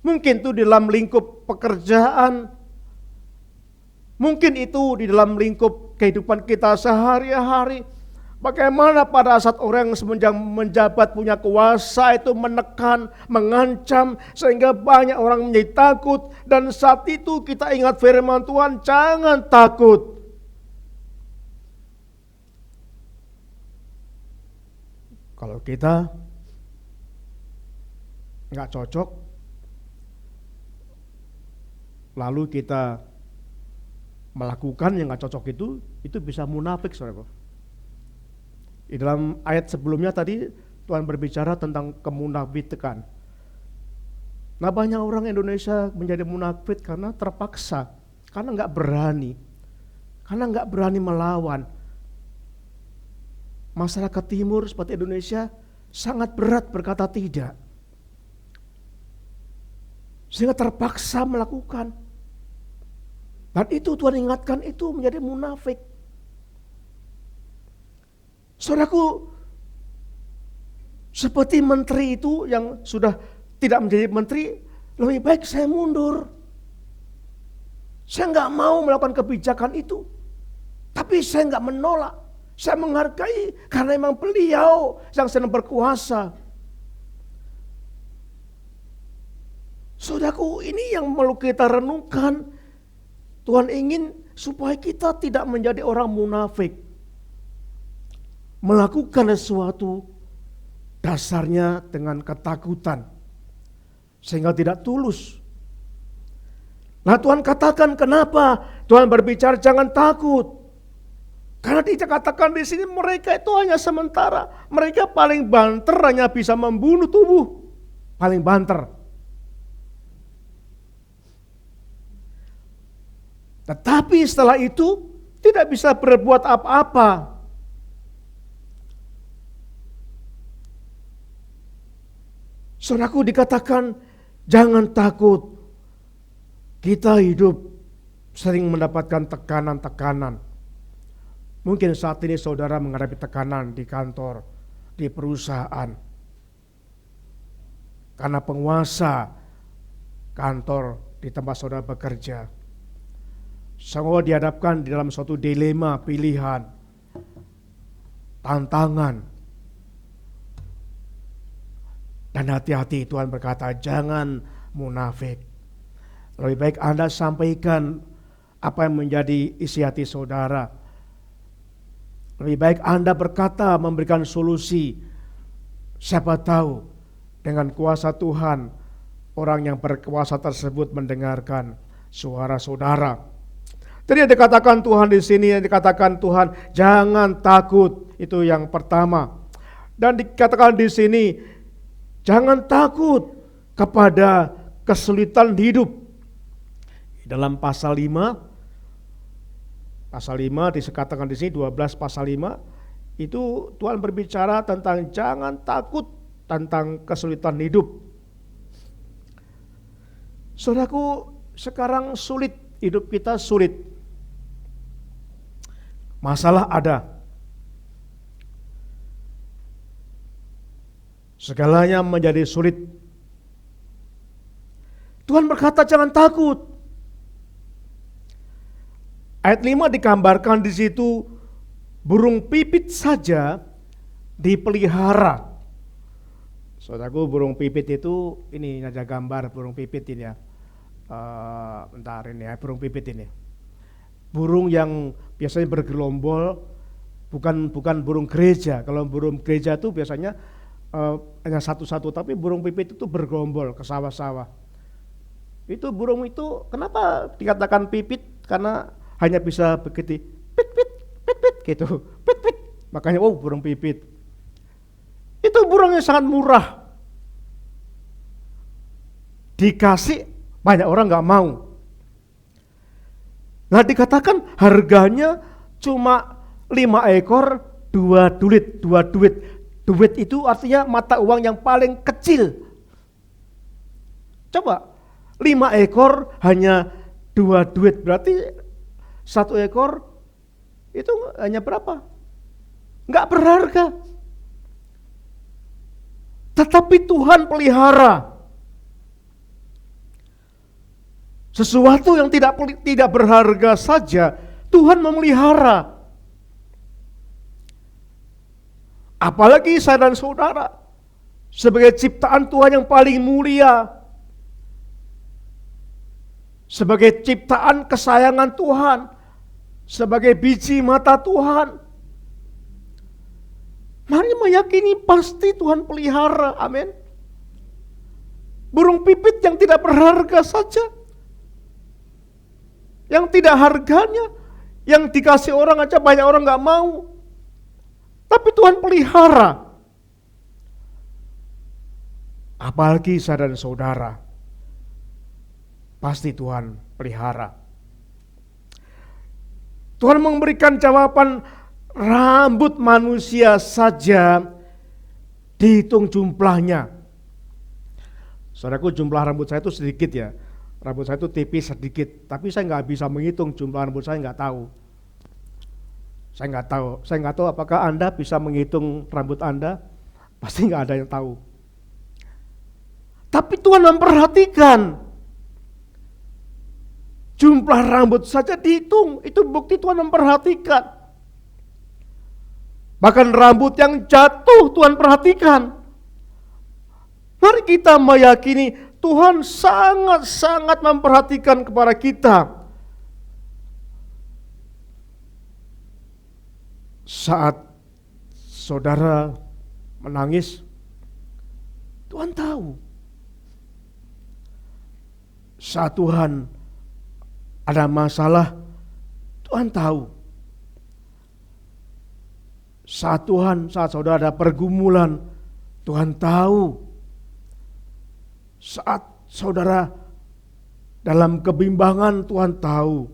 mungkin itu di dalam lingkup pekerjaan, mungkin itu di dalam lingkup kehidupan kita sehari-hari. Bagaimana pada saat orang semenjak menjabat punya kuasa itu menekan, mengancam, sehingga banyak orang menjadi takut. Dan saat itu kita ingat firman Tuhan, jangan takut. Kalau kita nggak cocok, lalu kita melakukan yang nggak cocok itu bisa munafik, saudara. Di dalam ayat sebelumnya tadi Tuhan berbicara tentang kemunafikan. Nah, banyak orang Indonesia menjadi munafik karena terpaksa, karena nggak berani melawan. Masyarakat timur seperti Indonesia sangat berat berkata tidak, sehingga terpaksa melakukan. Dan itu Tuhan ingatkan, itu menjadi munafik. Saudaraku, seperti menteri itu yang sudah tidak menjadi menteri, lebih baik saya mundur. Saya nggak mau melakukan kebijakan itu, tapi saya nggak menolak. Saya menghargai karena memang beliau yang sedang berkuasa. Saudaraku, ini yang perlu kita renungkan. Tuhan ingin supaya kita tidak menjadi orang munafik. Melakukan sesuatu dasarnya dengan ketakutan, sehingga tidak tulus. Nah, Tuhan katakan kenapa Tuhan berbicara jangan takut. Karena dikatakan di sini mereka itu hanya sementara. Mereka paling banter hanya bisa membunuh tubuh. Paling banter. Tetapi setelah itu tidak bisa berbuat apa-apa. Saudaraku, dikatakan jangan takut. Kita hidup sering mendapatkan tekanan-tekanan. Mungkin saat ini saudara menghadapi tekanan di kantor, di perusahaan. Karena penguasa kantor di tempat saudara bekerja. Semua dihadapkan di dalam suatu dilema pilihan, tantangan. Dan hati-hati, Tuhan berkata jangan munafik. Lebih baik Anda sampaikan apa yang menjadi isi hati saudara. Lebih baik Anda berkata, memberikan solusi. Siapa tahu dengan kuasa Tuhan, orang yang berkuasa tersebut mendengarkan suara saudara. Jadi yang dikatakan Tuhan di sini, yang dikatakan Tuhan jangan takut, itu yang pertama. Dan dikatakan di sini jangan takut kepada kesulitan hidup. Dalam pasal 5 dikatakan di sini 12 pasal 5 itu Tuhan berbicara tentang jangan takut tentang kesulitan hidup. Saudaraku, sekarang sulit, hidup kita sulit. Masalah ada. segalanya menjadi sulit. Tuhan berkata jangan takut. Ayat 5 digambarkan di situ burung pipit saja dipelihara. Saudaraku, burung pipit itu ini aja gambar burung pipit ini ya. Bentar ini ya, burung pipit ini. Burung yang biasanya bergelombol, bukan burung gereja. Kalau burung gereja itu biasanya hanya satu-satu, tapi burung pipit itu bergelombol ke sawah-sawah. Itu burung itu kenapa dikatakan pipit? Karena hanya bisa begitu pit pit pit pit gitu, pit pit. Makanya burung pipit. Itu burung yang sangat murah. Dikasih banyak orang nggak mau. Nah, dikatakan harganya cuma 5 ekor 2 duit. Duit itu artinya mata uang yang paling kecil. Coba 5 ekor hanya 2 duit, berarti 1 ekor itu hanya berapa? Enggak berharga. Tetapi Tuhan pelihara sesuatu yang tidak berharga saja, Tuhan memelihara. Apalagi saya dan saudara sebagai ciptaan Tuhan yang paling mulia, sebagai ciptaan kesayangan Tuhan, sebagai biji mata Tuhan. Mari meyakini pasti Tuhan pelihara, amin. Burung pipit yang tidak berharga saja, yang tidak harganya, yang dikasih orang aja banyak orang gak mau, tapi Tuhan pelihara. Apalagi saya dan saudara, pasti Tuhan pelihara. Tuhan memberikan jawaban, rambut manusia saja dihitung jumlahnya. Saudaraku, jumlah rambut saya itu sedikit ya. Rambut saya itu tipis sedikit, tapi saya nggak bisa menghitung jumlah rambut saya, nggak tahu. Saya nggak tahu apakah Anda bisa menghitung rambut Anda, pasti nggak ada yang tahu. Tapi Tuhan memperhatikan. Jumlah rambut saja dihitung, itu bukti Tuhan memperhatikan. Bahkan rambut yang jatuh Tuhan perhatikan. Mari kita meyakini Tuhan sangat-sangat memperhatikan kepada kita. Saat saudara menangis, Tuhan tahu. Saat Tuhan ada masalah, Tuhan tahu. Saat saudara ada pergumulan, Tuhan tahu. Saat saudara dalam kebimbangan, Tuhan tahu.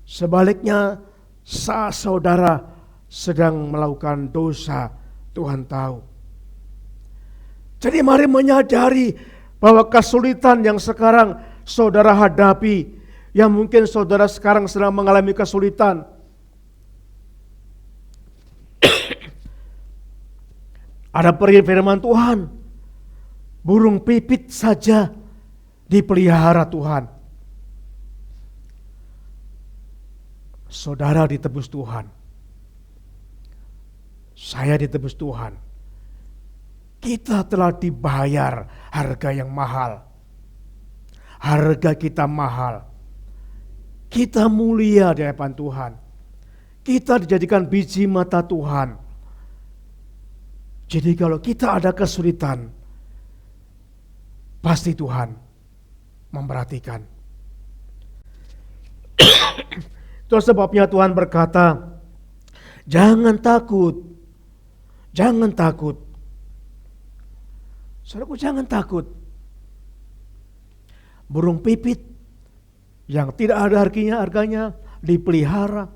Sebaliknya, saat saudara sedang melakukan dosa, Tuhan tahu. Jadi mari menyadari bahwa kesulitan yang sekarang saudara hadapi, yang mungkin saudara sekarang sedang mengalami kesulitan, ada firman Tuhan, burung pipit saja dipelihara Tuhan. Saudara ditebus Tuhan, saya ditebus Tuhan. Kita telah dibayar harga yang mahal. Harga kita mahal. Kita mulia di hadapan Tuhan. Kita dijadikan biji mata Tuhan. Jadi kalau kita ada kesulitan, pasti Tuhan memperhatikan. Itu sebabnya Tuhan berkata, jangan takut. Jangan takut. Saudaraku, jangan takut. Burung pipit yang tidak ada harganya dipelihara.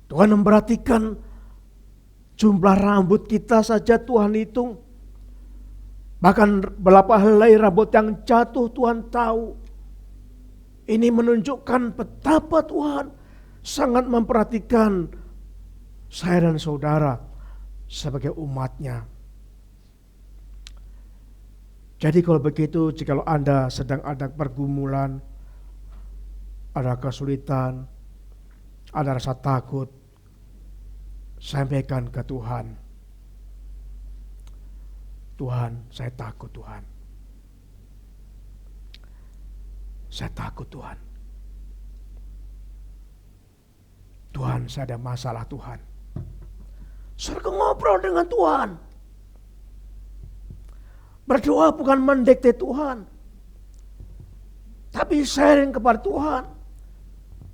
Tuhan memperhatikan jumlah rambut kita saja Tuhan hitung. Bahkan berapa helai rambut yang jatuh Tuhan tahu. Ini menunjukkan betapa Tuhan sangat memperhatikan saya dan saudara sebagai umatnya. Jadi kalau begitu, jikalau Anda sedang ada pergumulan, ada kesulitan, ada rasa takut, sampaikan ke Tuhan. Tuhan, saya takut Tuhan. Saya takut Tuhan. Tuhan, saya ada masalah Tuhan. Saudara ngobrol dengan Tuhan. Berdoa bukan mendikte Tuhan, tapi sharing kepada Tuhan.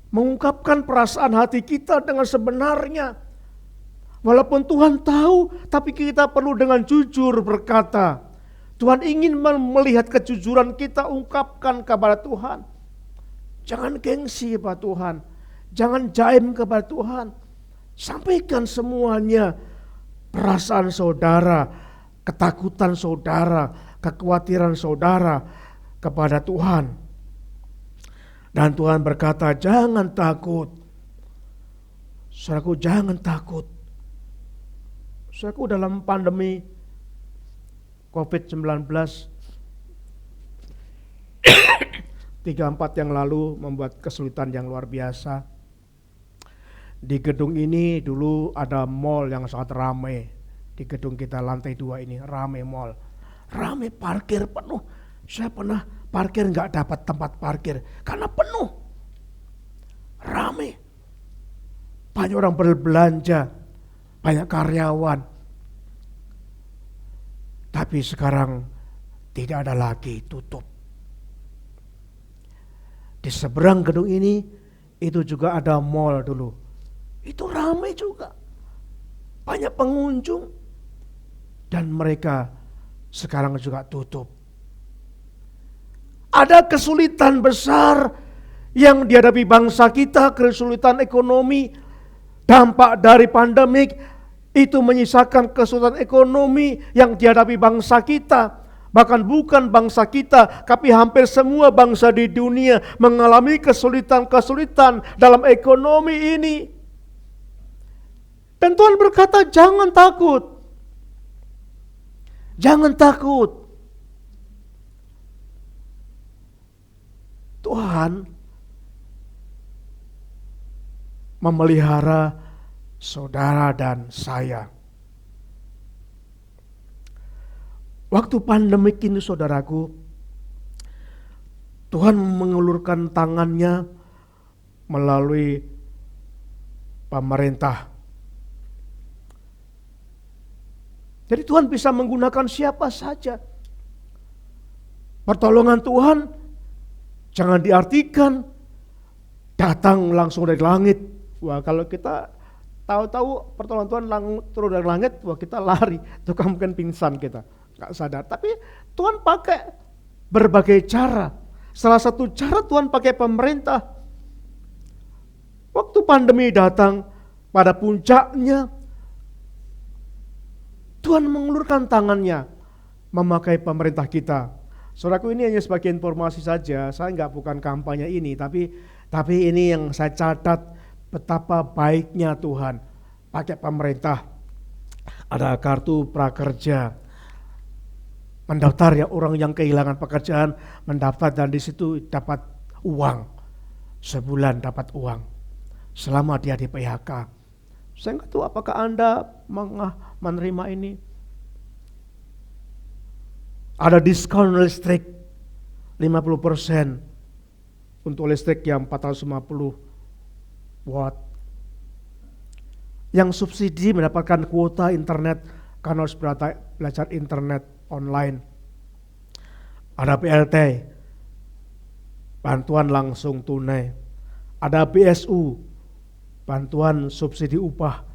Mengungkapkan perasaan hati kita dengan sebenarnya. Walaupun Tuhan tahu, tapi kita perlu dengan jujur berkata. Tuhan ingin melihat kejujuran kita, ungkapkan kepada Tuhan. Jangan gengsi kepada Tuhan. Jangan jaim kepada Tuhan. Sampaikan semuanya. Perasaan saudara, ketakutan saudara, kekhawatiran saudara kepada Tuhan. Dan Tuhan berkata, jangan takut. Saudaraku, jangan takut. Saudaraku, dalam pandemi COVID-19 3-4 yang lalu membuat kesulitan yang luar biasa. Di gedung ini dulu ada mall yang sangat ramai. Di gedung kita lantai 2 ini ramai mall. Ramai, parkir penuh. Saya pernah parkir nggak dapat tempat parkir karena penuh. Ramai. Banyak orang berbelanja. Banyak karyawan. Tapi sekarang tidak ada lagi, tutup. Di seberang gedung ini itu juga ada mall dulu. Itu ramai juga. Banyak pengunjung. Dan mereka sekarang juga tutup. Ada kesulitan besar yang dihadapi bangsa kita, kesulitan ekonomi, dampak dari pandemik itu menyisakan kesulitan ekonomi yang dihadapi bangsa kita. Bahkan bukan bangsa kita, tapi hampir semua bangsa di dunia mengalami kesulitan-kesulitan dalam ekonomi ini. Dan Tuhan berkata, jangan takut. Jangan takut. Tuhan memelihara saudara dan saya. Waktu pandemik ini saudaraku, Tuhan mengulurkan tangannya melalui pemerintah. Jadi Tuhan bisa menggunakan siapa saja. Pertolongan Tuhan jangan diartikan datang langsung dari langit. Wah, kalau kita tahu-tahu pertolongan Tuhan turun dari langit, wah kita lari, itu kan mungkin pingsan kita, nggak sadar. Tapi Tuhan pakai berbagai cara. Salah satu cara Tuhan pakai pemerintah. Waktu pandemi datang pada puncaknya, Tuhan mengulurkan tangannya memakai pemerintah kita. Saudaraku, ini hanya sebagai informasi saja. Saya bukan kampanye ini, tapi ini yang saya catat betapa baiknya Tuhan pakai pemerintah. Ada kartu prakerja, mendaftar ya orang yang kehilangan pekerjaan, mendaftar dan di situ dapat uang. Sebulan dapat uang selama dia di PHK. Saya nggak tahu apakah Anda menerima ini. Ada diskon listrik 50% untuk listrik yang 450 watt. Yang subsidi mendapatkan kuota internet karena harus belajar internet online. Ada BLT, bantuan langsung tunai. Ada BSU, bantuan subsidi upah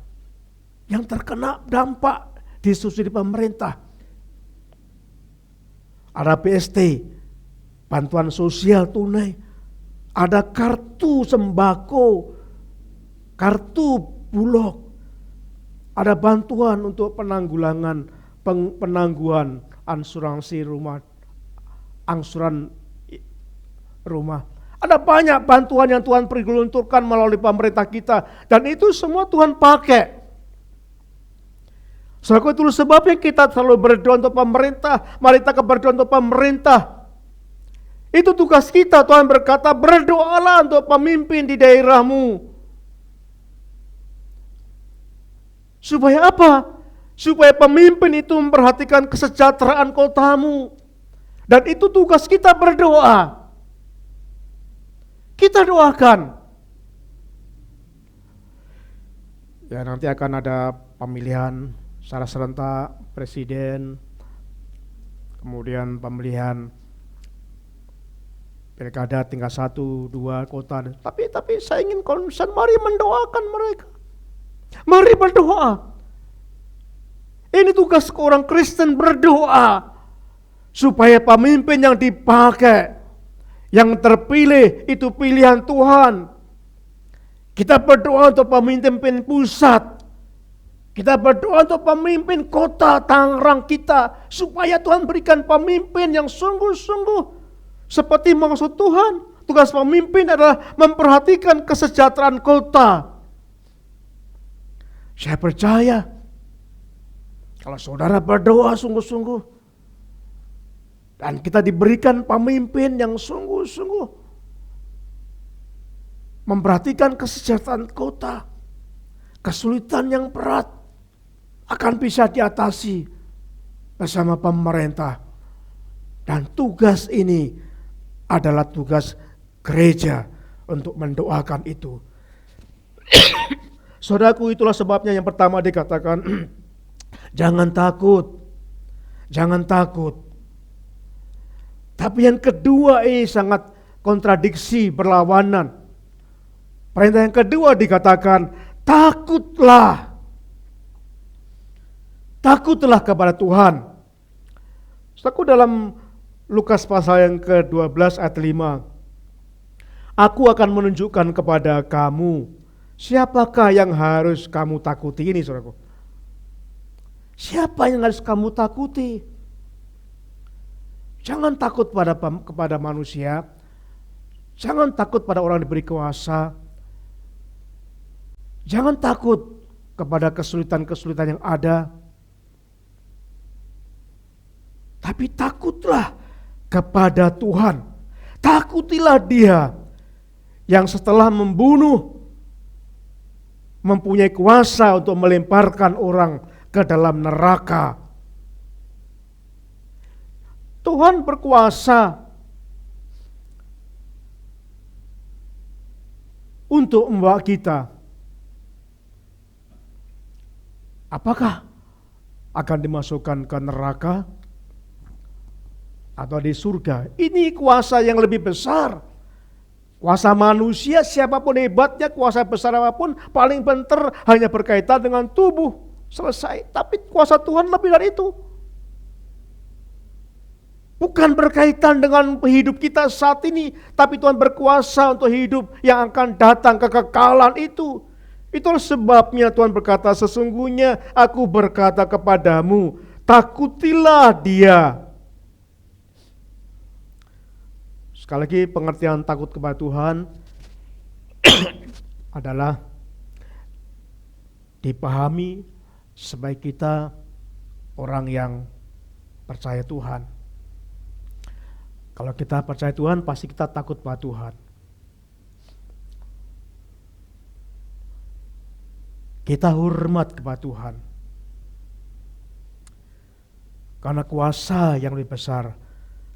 yang terkena dampak di subsidi pemerintah. Ada BST, bantuan sosial tunai. Ada kartu sembako, kartu Bulog. Ada bantuan untuk penangguhan asuransi rumah, angsuran rumah. Ada banyak bantuan yang Tuhan pergelunturkan melalui pemerintah kita. Dan itu semua Tuhan pakai Saudaraku, itu sebabnya kita selalu berdoa untuk pemerintah. Mari kita berdoa untuk pemerintah. Itu tugas kita. Tuhan berkata, berdoalah untuk pemimpin di daerahmu. Supaya apa? Supaya pemimpin itu memperhatikan kesejahteraan kotamu. Dan itu tugas kita berdoa. Kita doakan. Ya, nanti akan ada pemilihan secara serentak presiden, kemudian pemilihan pilkada tingkat 1, 2 kota. Tapi saya ingin concern, mari mendoakan mereka. Mari berdoa. Ini tugas orang Kristen, berdoa supaya pemimpin yang dipakai, yang terpilih itu pilihan Tuhan. Kita berdoa untuk pemimpin pusat. Kita berdoa untuk pemimpin kota Tangerang kita, supaya Tuhan berikan pemimpin yang sungguh-sungguh seperti maksud Tuhan. Tugas pemimpin adalah memperhatikan kesejahteraan kota. Saya percaya kalau saudara berdoa sungguh-sungguh dan kita diberikan pemimpin yang sungguh-sungguh memperhatikan kesejahteraan kota, kesulitan yang berat akan bisa diatasi bersama pemerintah. Dan tugas ini adalah tugas gereja untuk mendoakan itu. Saudaraku, itulah sebabnya yang pertama dikatakan jangan takut. Jangan takut. Tapi yang kedua ini sangat kontradiksi, berlawanan. Perintah yang kedua dikatakan takutlah. Takutlah kepada Tuhan. Saudaraku, dalam Lukas pasal yang ke-12 ayat 5. Aku akan menunjukkan kepada kamu siapakah yang harus kamu takuti ini, saudaraku. Siapa yang harus kamu takuti? Jangan takut kepada manusia. Jangan takut pada orang yang diberi kuasa. Jangan takut kepada kesulitan-kesulitan yang ada. Tapi takutlah kepada Tuhan. Takutilah Dia yang setelah membunuh mempunyai kuasa untuk melemparkan orang ke dalam neraka. Tuhan berkuasa untuk membawa kita. Apakah akan dimasukkan ke neraka atau di surga? Ini kuasa yang lebih besar. Kuasa manusia siapapun hebatnya, kuasa besar apapun, paling bentar hanya berkaitan dengan tubuh, selesai. Tapi kuasa Tuhan lebih dari itu. Bukan berkaitan dengan hidup kita saat ini, tapi Tuhan berkuasa untuk hidup yang akan datang, kekekalan itu. Itulah sebabnya Tuhan berkata, sesungguhnya aku berkata kepadamu, takutilah Dia. Sekali lagi, pengertian takut kepada Tuhan adalah dipahami sebagai kita orang yang percaya Tuhan. Kalau kita percaya Tuhan, pasti kita takut pada Tuhan. Kita hormat kepada Tuhan. Karena kuasa yang lebih besar.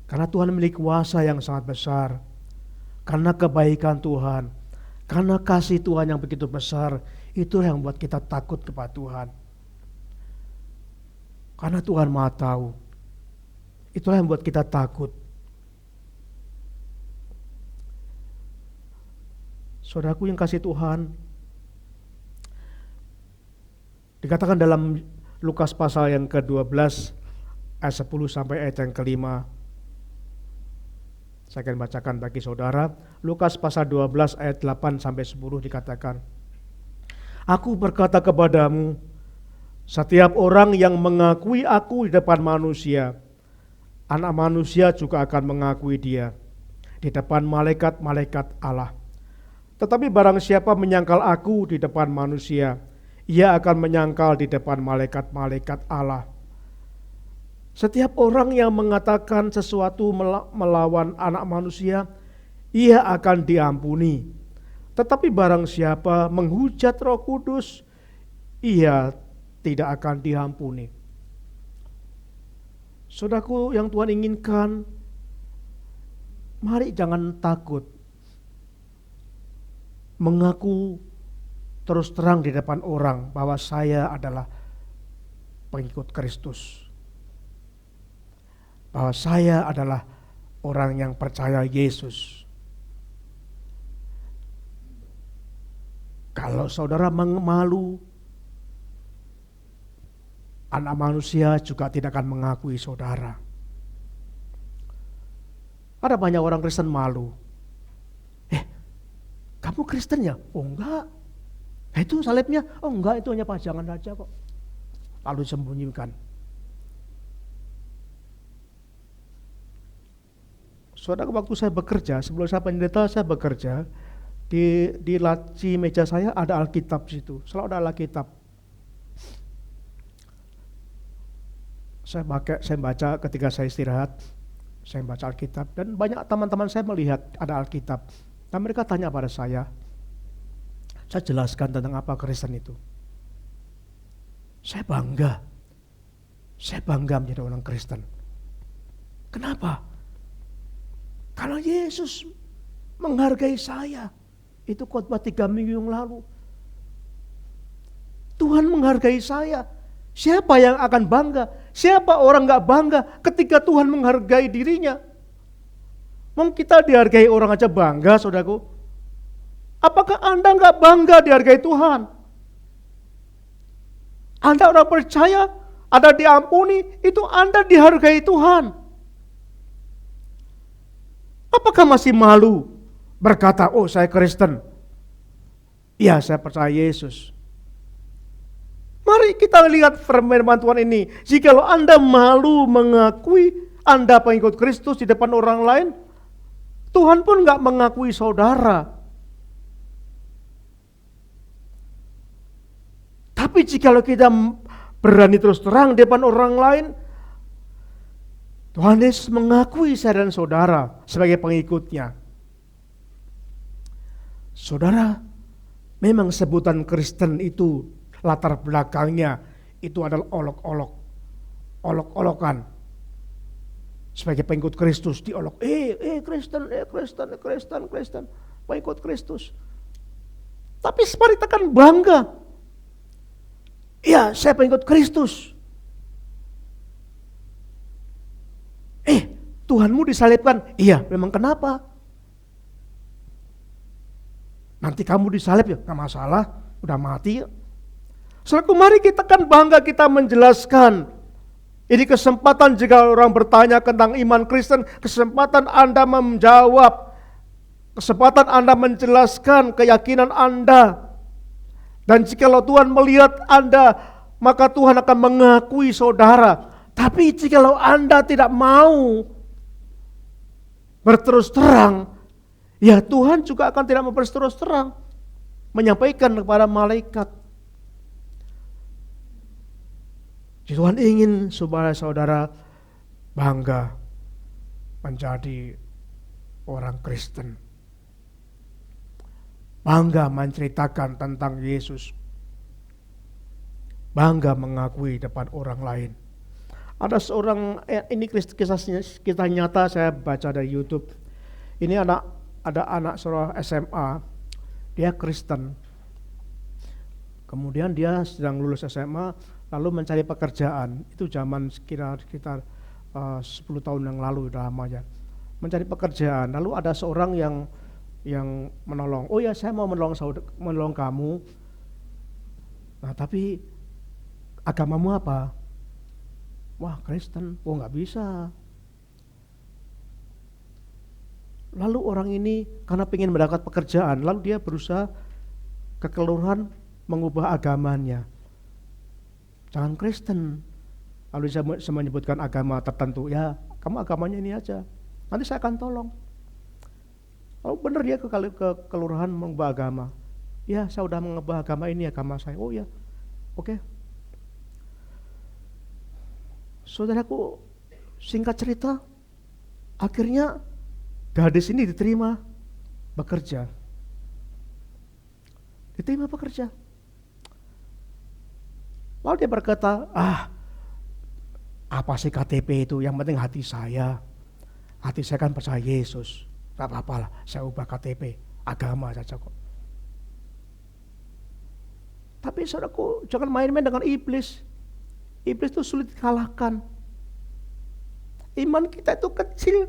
Karena Tuhan memiliki kuasa yang sangat besar. Karena kebaikan Tuhan. Karena kasih Tuhan yang begitu besar. Itu yang membuat kita takut kepada Tuhan. Karena Tuhan Maha tahu. Itulah yang membuat kita takut. Saudaraku yang kasih Tuhan, dikatakan dalam Lukas pasal yang ke-12 ayat 10 sampai ayat yang ke-5. Saya akan bacakan bagi saudara. Lukas pasal 12 ayat 8 sampai 10 dikatakan, aku berkata kepadamu, setiap orang yang mengakui aku di depan manusia, Anak Manusia juga akan mengakui dia di depan malaikat-malaikat Allah. Tetapi barang siapa menyangkal aku di depan manusia, ia akan menyangkal di depan malaikat-malaikat Allah. Setiap orang yang mengatakan sesuatu melawan anak manusia, ia akan diampuni. Tetapi barang siapa menghujat Roh Kudus, ia tidak akan diampuni. Saudaraku yang Tuhan inginkan, mari jangan takut mengaku terus terang di depan orang bahwa saya adalah pengikut Kristus. Bahwa saya adalah orang yang percaya Yesus. Kalau saudara malu, anak manusia juga tidak akan mengakui saudara. Ada banyak orang Kristen malu. Kamu Kristen ya? Oh enggak. Itu salibnya? Oh enggak, itu hanya pajangan saja kok. Lalu disembunyikan. Saudara, waktu saya bekerja, sebelum saya pendeta saya bekerja, di laci meja saya ada Alkitab situ. Selalu ada Alkitab. Saya baca ketika saya istirahat, saya baca Alkitab, dan banyak teman-teman saya melihat ada Alkitab. Dan mereka tanya pada saya jelaskan tentang apa Kristen itu. Saya bangga menjadi orang Kristen. Kenapa? Karena Yesus menghargai saya. Itu khotbah 3 minggu yang lalu. Tuhan menghargai saya. Siapa yang akan bangga? Siapa orang gak bangga ketika Tuhan menghargai dirinya? Mau kita dihargai orang aja bangga, saudaraku. Apakah Anda gak bangga dihargai Tuhan? Anda orang percaya, Anda diampuni, itu Anda dihargai Tuhan. Apakah masih malu berkata, oh saya Kristen? Ya, saya percaya Yesus. Mari kita lihat firman Tuhan ini. Jikalau Anda malu mengakui Anda pengikut Kristus di depan orang lain, Tuhan pun gak mengakui saudara. Tapi jikalau kita berani terus terang di depan orang lain, Tuhan Yesus mengakui saya dan saudara sebagai pengikutnya. Saudara, memang sebutan Kristen itu latar belakangnya itu adalah olok-olokan. Sebagai pengikut Kristus diolok, Kristen, pengikut Kristus. Tapi mari tekan bangga. Ya, saya pengikut Kristus. Tuhanmu disalibkan. Iya, memang kenapa? Nanti kamu disalib ya, gak masalah, udah mati ya. Saudaraku, mari kita kan bangga kita menjelaskan. Ini kesempatan jika orang bertanya tentang iman Kristen, kesempatan Anda menjawab, kesempatan Anda menjelaskan keyakinan Anda. Dan jikalau Tuhan melihat Anda, maka Tuhan akan mengakui saudara. Tapi jikalau Anda tidak mau berterus terang, ya Tuhan juga akan tidak berterus terang menyampaikan kepada malaikat. Tuhan ingin supaya saudara bangga menjadi orang Kristen. Bangga menceritakan tentang Yesus. Bangga mengakui depan orang lain. Ada seorang, ini kisah nyata saya baca dari YouTube. Ini ada anak seorang SMA, dia Kristen. Kemudian dia sedang lulus SMA, lalu mencari pekerjaan. Itu zaman sekitar 10 tahun yang lalu, udah lama ya. Mencari pekerjaan, lalu ada seorang yang menolong. Oh ya, saya mau menolong kamu. Nah, tapi agamamu apa? Wah, Kristen. Oh, nggak bisa. Lalu orang ini karena ingin mendapat pekerjaan, lalu dia berusaha ke kelurahan mengubah agamanya. Jangan Kristen. Lalu saya menyebutkan agama tertentu. Ya, kamu agamanya ini aja. Nanti saya akan tolong. Oh, benar dia ke kelurahan mengubah agama. Ya, saya udah mengubah agama ini, agama saya. Oh ya, Oke. Saudaraku, singkat cerita, akhirnya gadis ini diterima bekerja. Lalu dia berkata, apa sih KTP itu? Yang penting hati saya. Hati saya kan percaya Yesus. Gak apa-apa lah, saya ubah KTP. Agama saja kok. Tapi saudaraku, jangan main-main dengan iblis. Iblis itu sulit dikalahkan. Iman kita itu kecil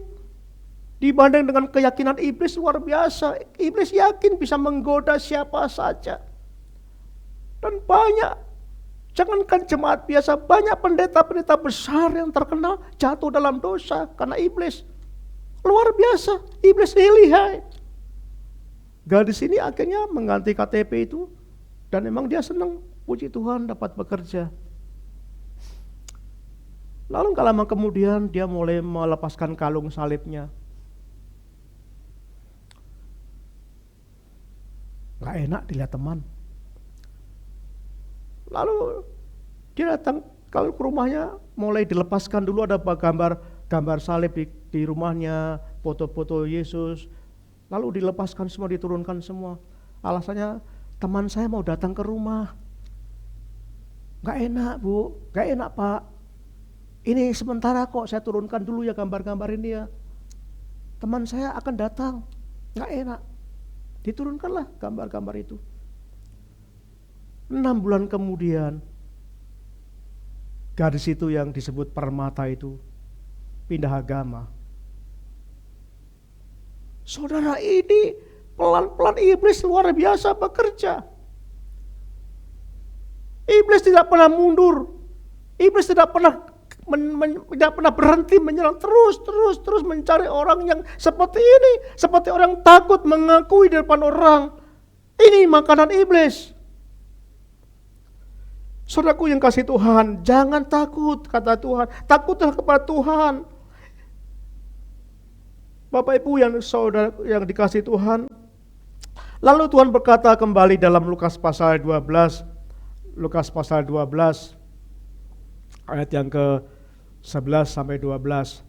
dibanding dengan keyakinan iblis luar biasa. Iblis yakin bisa menggoda siapa saja. Dan banyak, jangankan jemaat biasa, banyak pendeta-pendeta besar yang terkenal jatuh dalam dosa karena iblis. Luar biasa, iblis ini lihai. Gadis ini akhirnya mengganti KTP itu, dan memang dia senang, puji Tuhan dapat bekerja. Lalu gak lama kemudian dia mulai melepaskan kalung salibnya. Gak enak dilihat teman. Lalu dia datang kalau ke rumahnya, mulai dilepaskan dulu, ada gambar salib di rumahnya, foto-foto Yesus. Lalu dilepaskan semua, diturunkan semua. Alasannya, teman saya mau datang ke rumah. Gak enak bu, gak enak pak. Ini sementara kok, saya turunkan dulu ya gambar-gambar ini ya. Teman saya akan datang, gak enak. Diturunkanlah gambar-gambar itu. 6 bulan kemudian, gadis itu yang disebut Permata itu pindah agama. Saudara, ini pelan-pelan iblis luar biasa bekerja. Iblis tidak pernah mundur. Iblis tidak pernah berhenti menyerang, terus mencari orang yang seperti ini, seperti orang takut mengakui di depan orang. Ini makanan iblis. Saudaraku yang kasih Tuhan, jangan takut, kata Tuhan. Takutlah kepada Tuhan. Bapak Ibu yang saudara yang dikasih Tuhan. Lalu Tuhan berkata kembali dalam Lukas pasal 12. Lukas pasal 12 ayat yang ke-11 sampai 12.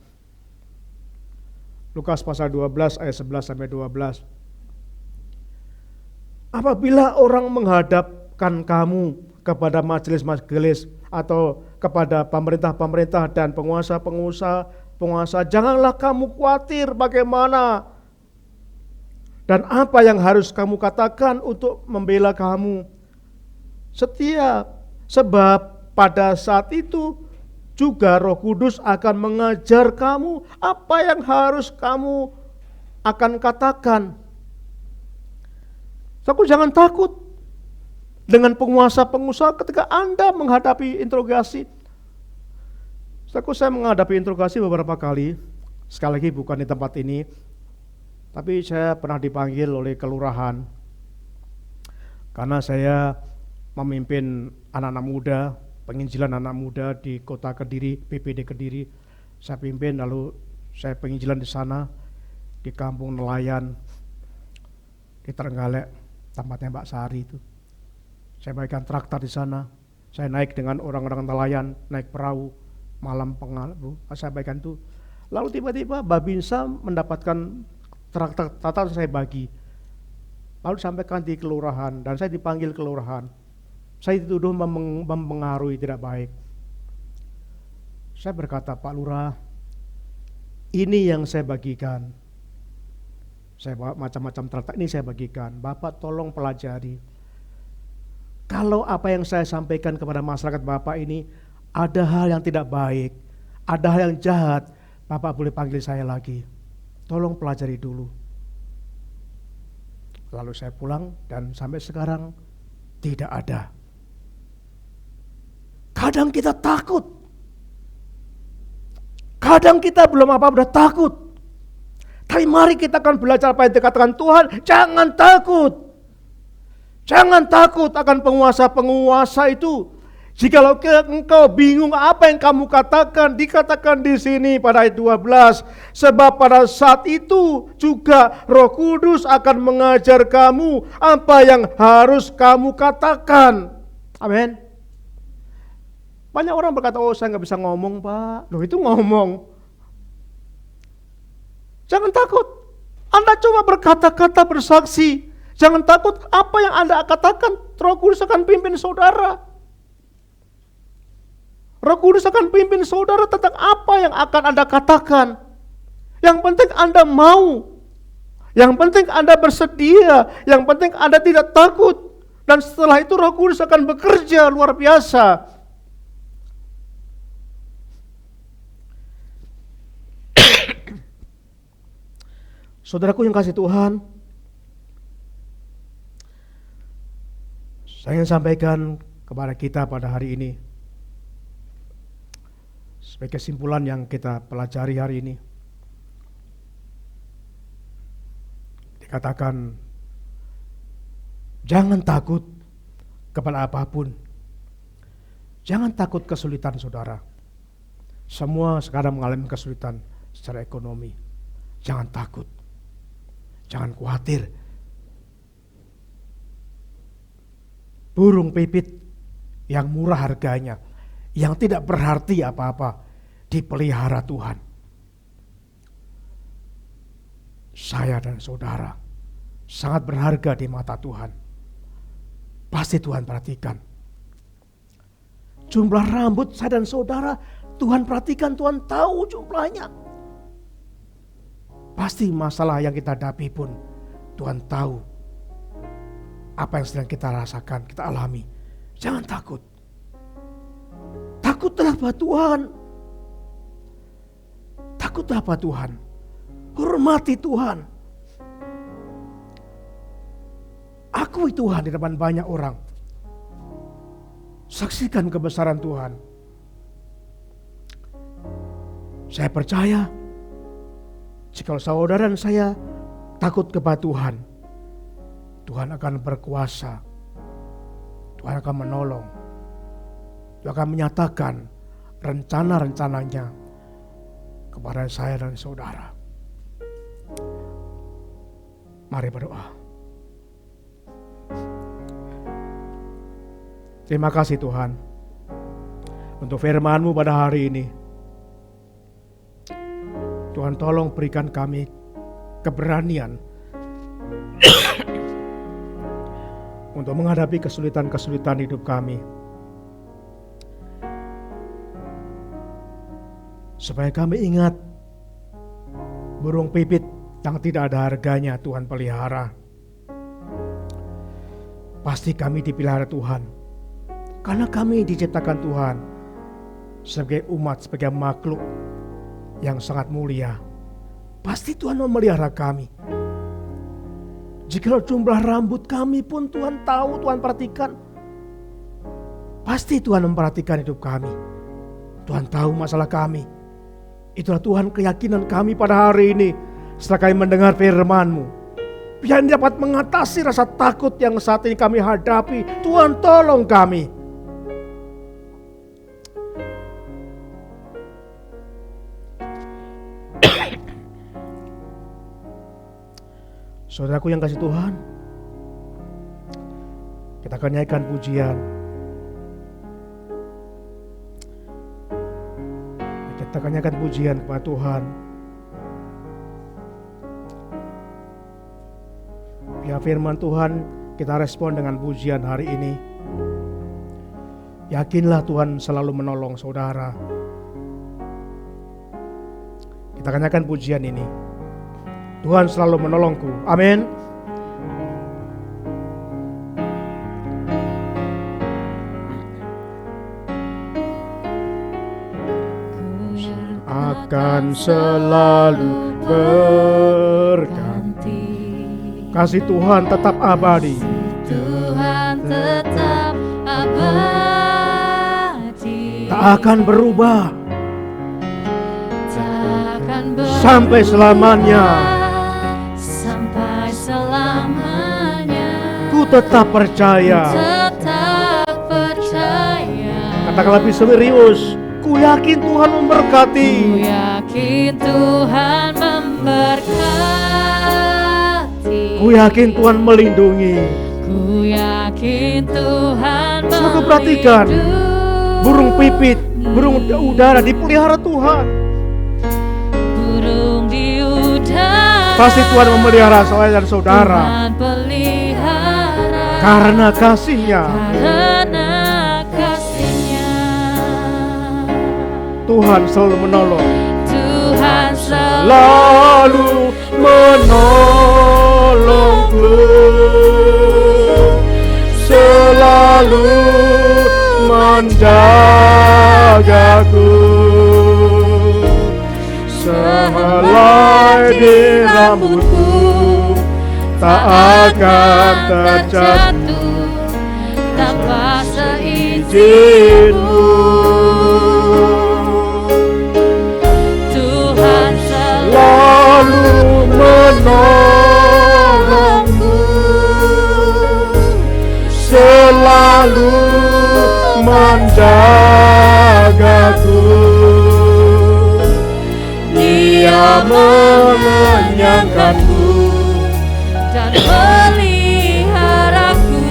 Lukas pasal 12 ayat 11 sampai 12. Apabila orang menghadapkan kamu kepada majelis-majelis atau kepada pemerintah-pemerintah dan penguasa, janganlah kamu khawatir bagaimana dan apa yang harus kamu katakan untuk membela kamu. Sebab pada saat itu juga Roh Kudus akan mengajar kamu apa yang harus kamu akan katakan. Aku jangan takut dengan penguasa-pengusaha ketika Anda menghadapi interogasi. Saya menghadapi interogasi beberapa kali, sekali lagi bukan di tempat ini, tapi saya pernah dipanggil oleh kelurahan karena saya memimpin anak-anak muda, penginjilan anak muda di kota Kediri, PPD Kediri. Saya pimpin, lalu saya penginjilan di sana, di kampung nelayan, di Trenggalek, tempatnya Mbak Sari itu. Saya bagikan traktor di sana. Saya naik dengan orang-orang nelayan, naik perahu, malam pengalu, saya bagikan itu. Lalu tiba-tiba Babinsa mendapatkan traktor saya bagi. Lalu sampaikan di kelurahan, dan saya dipanggil kelurahan. Saya dituduh mempengaruhi tidak baik. Saya berkata, Pak Lurah, ini yang saya bagikan. Saya bawa macam-macam traktor, ini saya bagikan. Bapak tolong pelajari. Kalau apa yang saya sampaikan kepada masyarakat Bapak ini ada hal yang tidak baik, ada hal yang jahat, Bapak boleh panggil saya lagi. Tolong pelajari dulu. Lalu saya pulang dan sampai sekarang tidak ada. Kadang kita takut. Kadang kita belum apa-apa udah takut. Tapi mari kita akan belajar apa yang dikatakan Tuhan, jangan takut. Jangan takut akan penguasa-penguasa itu. Jikalau engkau bingung apa yang kamu katakan, dikatakan di sini pada ayat 12. Sebab pada saat itu juga Roh Kudus akan mengajar kamu apa yang harus kamu katakan. Amin. Banyak orang berkata, oh saya nggak bisa ngomong Pak. Loh itu ngomong. Jangan takut. Anda coba berkata-kata bersaksi. Jangan takut apa yang Anda katakan. Roh Kudus akan pimpin saudara. Roh Kudus akan pimpin saudara tentang apa yang akan Anda katakan. Yang penting Anda mau. Yang penting Anda bersedia. Yang penting Anda tidak takut. Dan setelah itu Roh Kudus akan bekerja luar biasa. Saudaraku yang kasih Tuhan, saya ingin sampaikan kepada kita pada hari ini, sebagai kesimpulan yang kita pelajari hari ini, dikatakan, jangan takut kepada apapun, jangan takut kesulitan saudara. Semua sekarang mengalami kesulitan secara ekonomi, jangan takut. Jangan khawatir. Burung pipit yang murah harganya, yang tidak berarti apa-apa, dipelihara Tuhan. Saya dan saudara sangat berharga di mata Tuhan. Pasti Tuhan perhatikan. Jumlah rambut saya dan saudara, Tuhan perhatikan, Tuhan tahu jumlahnya. Pasti masalah yang kita hadapi pun Tuhan tahu apa yang sedang kita rasakan, kita alami. Jangan takut. Takutlah pada Tuhan. Takutlah pada Tuhan. Hormati Tuhan. Akui Tuhan di depan banyak orang. Saksikan kebesaran Tuhan. Saya percaya jika saudara dan saya takut kepada Tuhan, Tuhan akan berkuasa, Tuhan akan menolong, Tuhan akan menyatakan rencana-rencananya kepada saya dan saudara. Mari berdoa. Terima kasih Tuhan untuk firman-Mu pada hari ini. Tuhan tolong berikan kami keberanian untuk menghadapi kesulitan-kesulitan hidup kami. Supaya kami ingat burung pipit yang tidak ada harganya Tuhan pelihara. Pasti kami dipelihara Tuhan. Karena kami diciptakan Tuhan sebagai umat, sebagai makhluk yang sangat mulia. Pasti Tuhan memelihara kami. Jika jumlah rambut kami pun Tuhan tahu, Tuhan perhatikan. Pasti Tuhan memperhatikan hidup kami. Tuhan tahu masalah kami. Itulah Tuhan keyakinan kami pada hari ini setelah kami mendengar firman-Mu. Biar dapat mengatasi rasa takut yang saat ini kami hadapi. Tuhan tolong kami. Saudaraku yang kasih Tuhan, kita akan nyanyikan pujian. Kita akan nyanyikan pujian kepada Tuhan. Biar firman Tuhan kita respon dengan pujian hari ini. Yakinlah Tuhan selalu menolong saudara. Kita akan nyanyikan pujian ini. Tuhan selalu menolongku. Amin. Akan selalu berganti. Kasih Tuhan tetap abadi. Tuhan tetap abadi. Tak akan berubah. Tak akan berubah. Sampai selamanya. Ku tetap percaya. Katakan lebih serius. Ku yakin Tuhan memberkati. Ku yakin Tuhan memberkati. Ku yakin Tuhan melindungi. Ku yakin Tuhan Selalu perhatikan. burung pipit, burung udara dipelihara Tuhan. Burung di udara Pasti Tuhan memelihara saya dan saudara Tuhan pelihara karena kasih-Nya. karena kasih-Nya. Tuhan selalu menolong, Tuhan selalu lalu menolongku, selalu menjagaku, sehelai di rambutku tak akan terjatuh tanpa seizin. izin-Mu. Tuhan selalu Lalu menolongku, selalu menjagaku, Dia mengenyangkanku dan peliharaku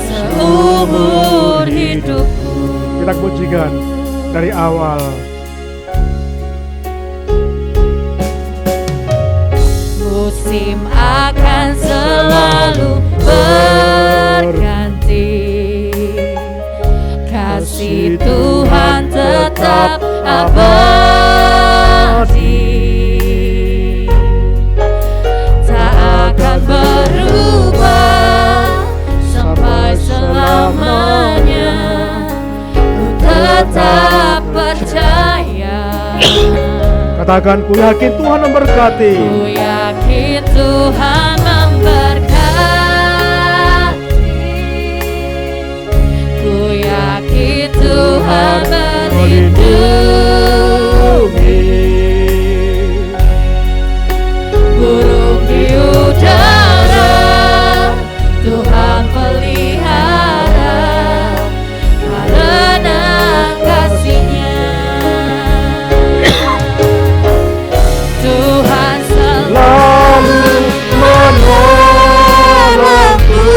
seumur hidupku. Kita pujikan dari awal. Musim akan selalu berganti, kasih Tuhan tetap abadi, tak akan berubah sampai selamanya. Ku tetap percaya. Katakan, ku yakin Tuhan memberkati. Ku yakin Tuhan memberkati. Ku yakin Tuhan melindungi. Burung di udara Tuhan pelihara karena kasih-Nya. Tuhan Lalu menolongku,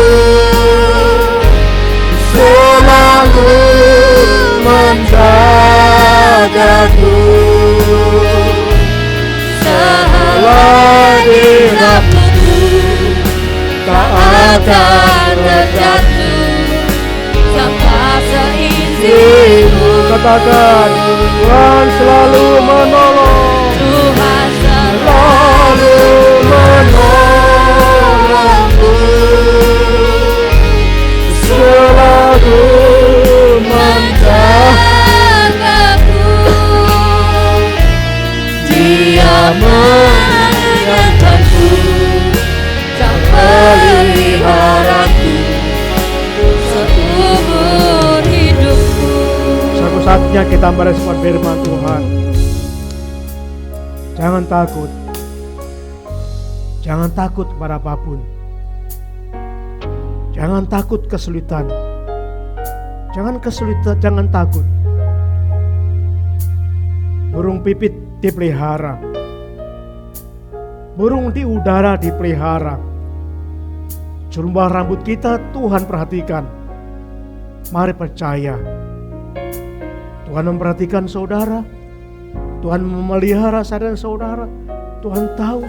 selalu menjagaku, sehelai di rambutku tak akan terjatuh tanpa seizin-Mu. Katakan, Tuhan selalu menolong, Tuhan selalu menolongku, selalu menjagaku, Dia mengenyangkanku dan peliharaku seumur hidupku. Suatu saatnya kita merespon firman Tuhan. Jangan takut. Jangan takut kepada apapun. Jangan takut kesulitan. Jangan takut. Burung pipit dipelihara. Burung di udara dipelihara. Jumlah rambut kita Tuhan perhatikan. Mari percaya. Tuhan memperhatikan saudara. Tuhan memelihara saya dan saudara. Tuhan tahu.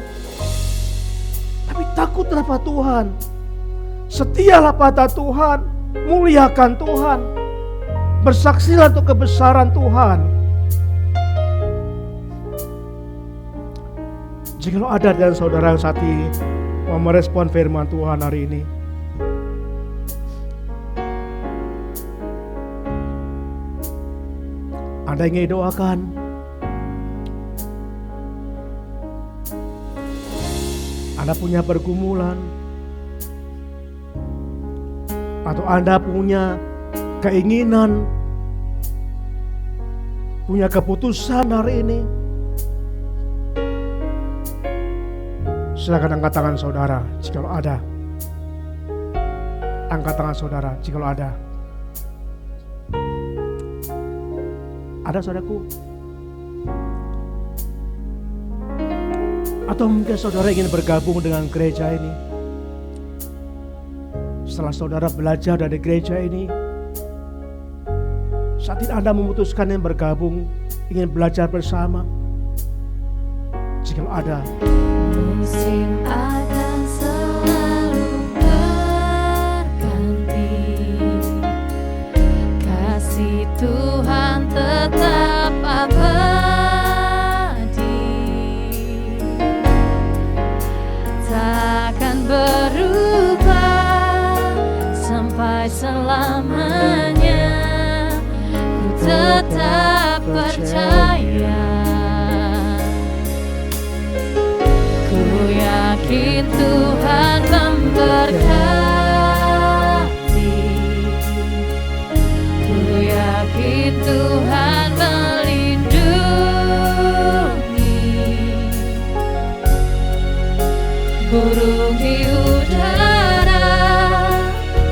Tapi takutlah pada Tuhan. Setialah pada Tuhan. Muliakan Tuhan. Bersaksilah untuk kebesaran Tuhan. Jika ada dan saudara yang saat ini mau merespon firman Tuhan hari ini, Anda ingin doakan, Anda punya pergumulan, atau Anda punya keinginan, punya keputusan hari ini, silakan angkat tangan saudara jika ada. Angkat tangan saudara jika ada. Ada saudaraku? Atau mungkin saudara ingin bergabung dengan gereja ini. Setelah saudara belajar dari gereja ini, saat ini Anda memutuskan yang bergabung, ingin belajar bersama, jika ada musim akan selalu berganti, kasih Tuhan tetap abadi, takkan berubah sampai selamanya. Ku tetap percaya, ku yakin Tuhan memberkati, ku yakin Tuhan melindungi, burung di udara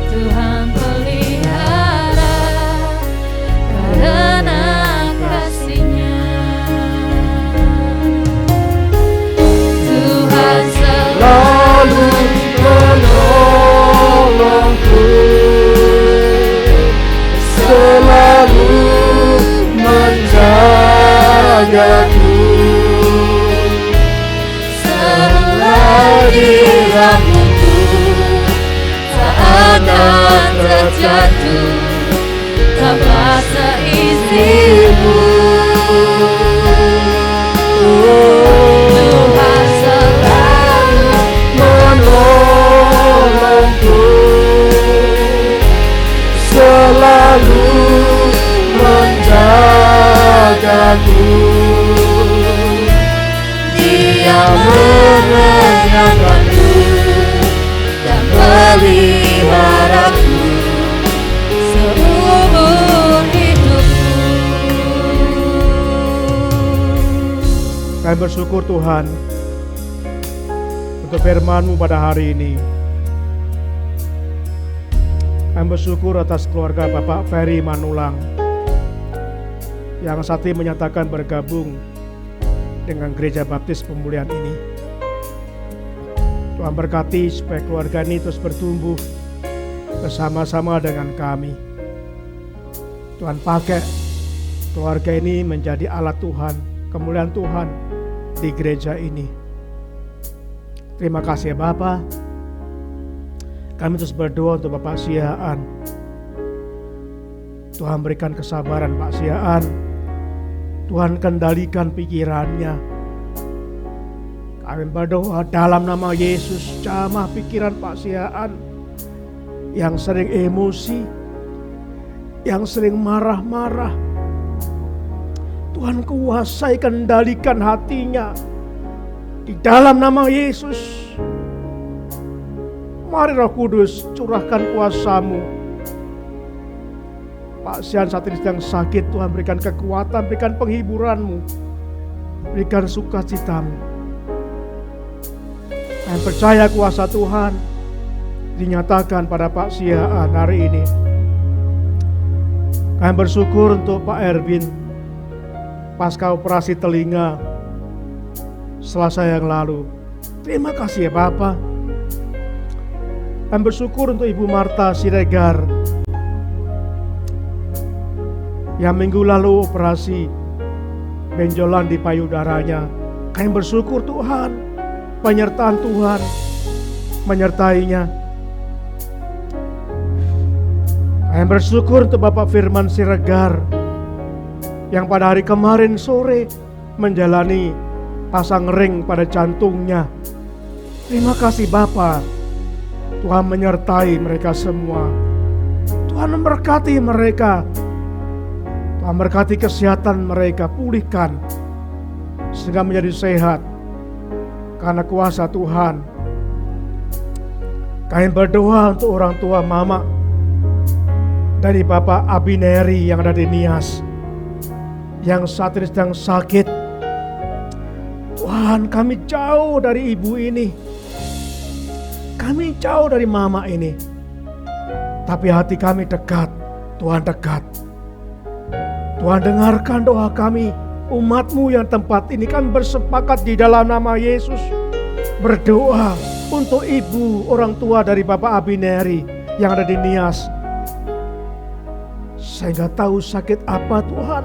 Tuhan pelihara karena kasih-Nya. Tuhan selalu menolongku, selalu menjagaku, selagi rambutku tak akan terjatuh tanpa seizinmu. Tuhan selalu menolongku, selalu menjagaku, Dia menenangkanku dan meliharaku seumur hidupku. Kami bersyukur Tuhan untuk firman-Mu pada hari ini. Kami bersyukur atas keluarga Bapak Ferry Manulang yang saat ini menyatakan bergabung dengan Gereja Baptis Pemulihan ini. Tuhan berkati supaya keluarga ini terus bertumbuh bersama-sama dengan kami. Tuhan pakai keluarga ini menjadi alat Tuhan, kemuliaan Tuhan di gereja ini. Terima kasih ya Bapa. Kami terus berdoa untuk Bapak Siaan. Tuhan berikan kesabaran Pak Siaan. Tuhan kendalikan pikirannya. Kami berdoa dalam nama Yesus, jamah pikiran Pak Siaan yang sering emosi, yang sering marah-marah. Tuhan kuasai, kendalikan hatinya di dalam nama Yesus. Mari Roh Kudus curahkan kuasa-Mu. Pak Sian saat ini sedang sakit, Tuhan berikan kekuatan, berikan penghiburan-Mu, berikan sukacita-Mu. Kami percaya kuasa Tuhan dinyatakan pada Pak Siaan hari ini. Kami bersyukur untuk Pak Erwin pasca operasi telinga Selasa yang lalu. Terima kasih ya Bapak. Kami bersyukur untuk Ibu Marta Siregar yang minggu lalu operasi benjolan di payudaranya. Kami bersyukur Tuhan, penyertaan Tuhan menyertainya. Kami bersyukur untuk Bapak Firman Siregar yang pada hari kemarin sore menjalani pasang ring pada jantungnya. Terima kasih Bapak. Tuhan menyertai mereka semua. Tuhan memberkati mereka. Tuhan berkati kesehatan mereka, pulihkan sehingga menjadi sehat karena kuasa Tuhan. Kami berdoa untuk orang tua Mama dari Bapak Abineri yang ada di Nias, yang saat ini sedang sakit. Tuhan, kami jauh dari ibu ini. Kami jauh dari Mama ini. Tapi hati kami dekat. Tuhan dekat. Tuhan dengarkan doa kami, umat-Mu yang tempat ini. Kami bersepakat di dalam nama Yesus berdoa untuk ibu orang tua dari Bapak Abineri yang ada di Nias. Saya nggak tahu sakit apa Tuhan,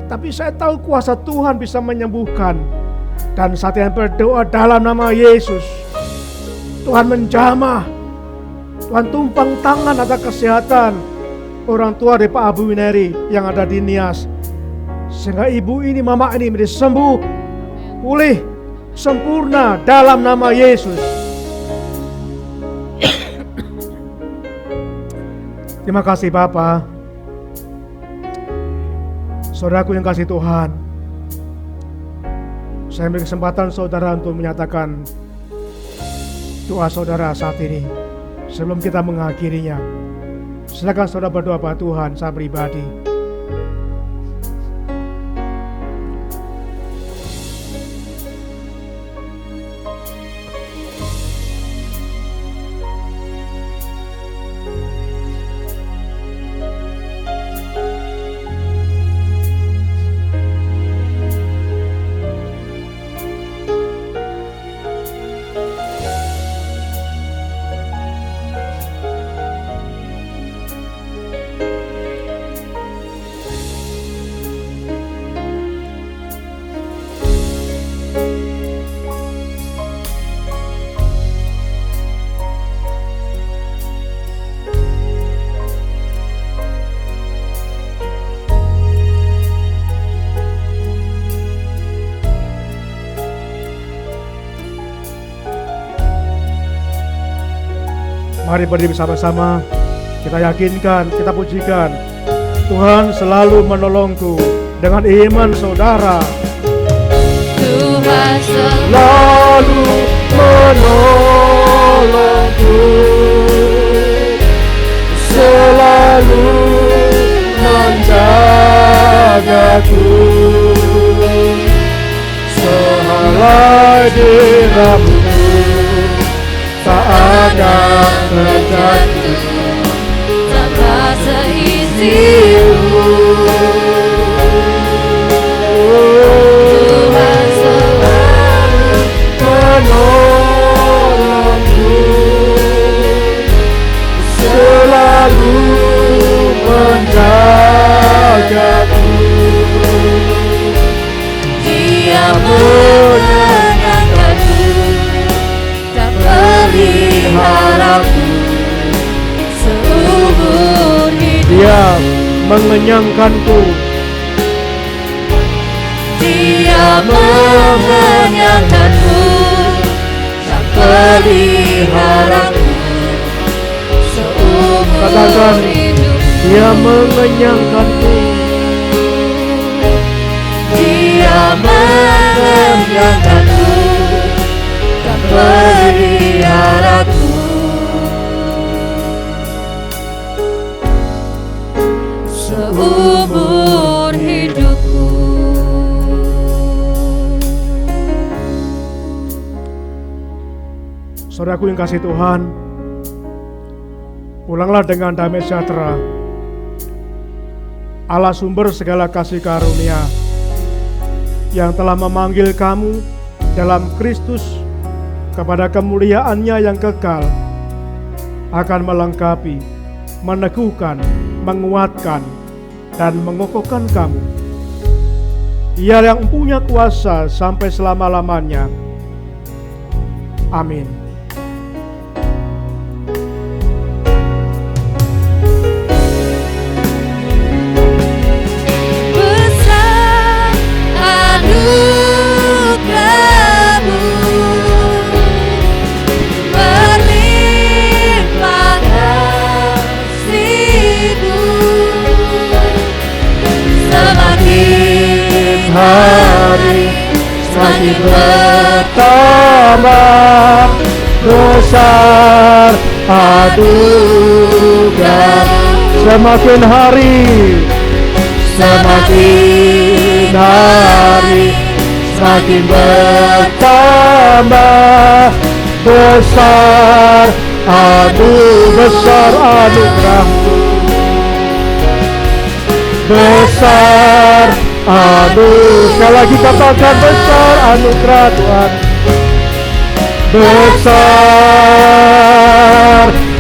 tapi saya tahu kuasa Tuhan bisa menyembuhkan. Dan saat yang berdoa dalam nama Yesus, Tuhan menjamah, Tuhan tumpang tangan atas kesehatan orang tua dari Pak Abu Wineri yang ada di Nias, sehingga ibu ini, mama ini menjadi sembuh, pulih, sempurna dalam nama Yesus. Terima kasih Bapa. Saudaraku yang kasih Tuhan, saya beri kesempatan saudara untuk menyatakan doa saudara saat ini sebelum kita mengakhirinya. Silakan saudara berdoa pada Tuhan secara pribadi. Mari berdiri bersama-sama, kita yakinkan, kita pujikan, Tuhan selalu menolongku dengan iman saudara. Tuhan Selalu menolongku, selalu menjagaku, sehelai dirahmu tak ada terjatuh tanpa seizinku. Tuhan selalu menolongku, selalu menjagaku. Dia menyenangkanku, tak peliharaku seumur hidup. Dia mengenyangkanku, Dia mengenyangkanku, tak peliharaku seumur Katakan, hidup. Dia mengenyangkanku, Dia mengenyangkanku, tak peliharaku seumur hidupku. Saudaraku yang kasih Tuhan, pulanglah dengan damai sejahtera. Allah sumber segala kasih karunia yang telah memanggil kamu dalam Kristus kepada kemuliaannya yang kekal akan melengkapi, meneguhkan, menguatkan, dan mengokohkan kamu. Dia yang punya kuasa sampai selama-lamanya. Amin. Besar anugerahmu, berlimpah kasih-Mu, semakin hari semakin bertambah besar anugerah. Semakin hari semakin bertambah besar anugerah-Mu, besar sekali lagi katakan besar anugerah Tuhan, besar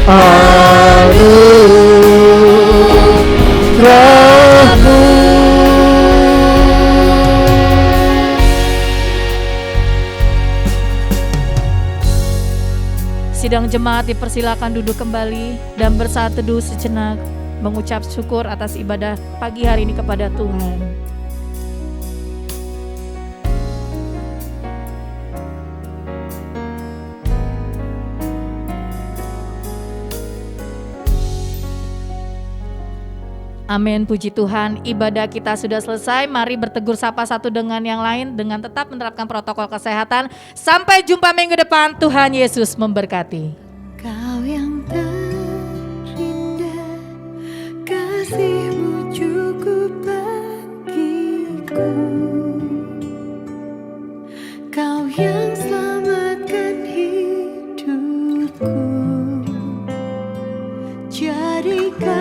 anugerah jemaat dipersilakan duduk kembali dan bersaat teduh sejenak mengucap syukur atas ibadah pagi hari ini kepada Tuhan. Amin, puji Tuhan. Ibadah kita sudah selesai. Mari bertegur sapa satu dengan yang lain dengan tetap menerapkan protokol kesehatan. Sampai jumpa minggu depan. Tuhan Yesus memberkati. Kau yang terindah, kasih-Mu cukup bagiku. Kau yang selamatkan hidupku, jadikan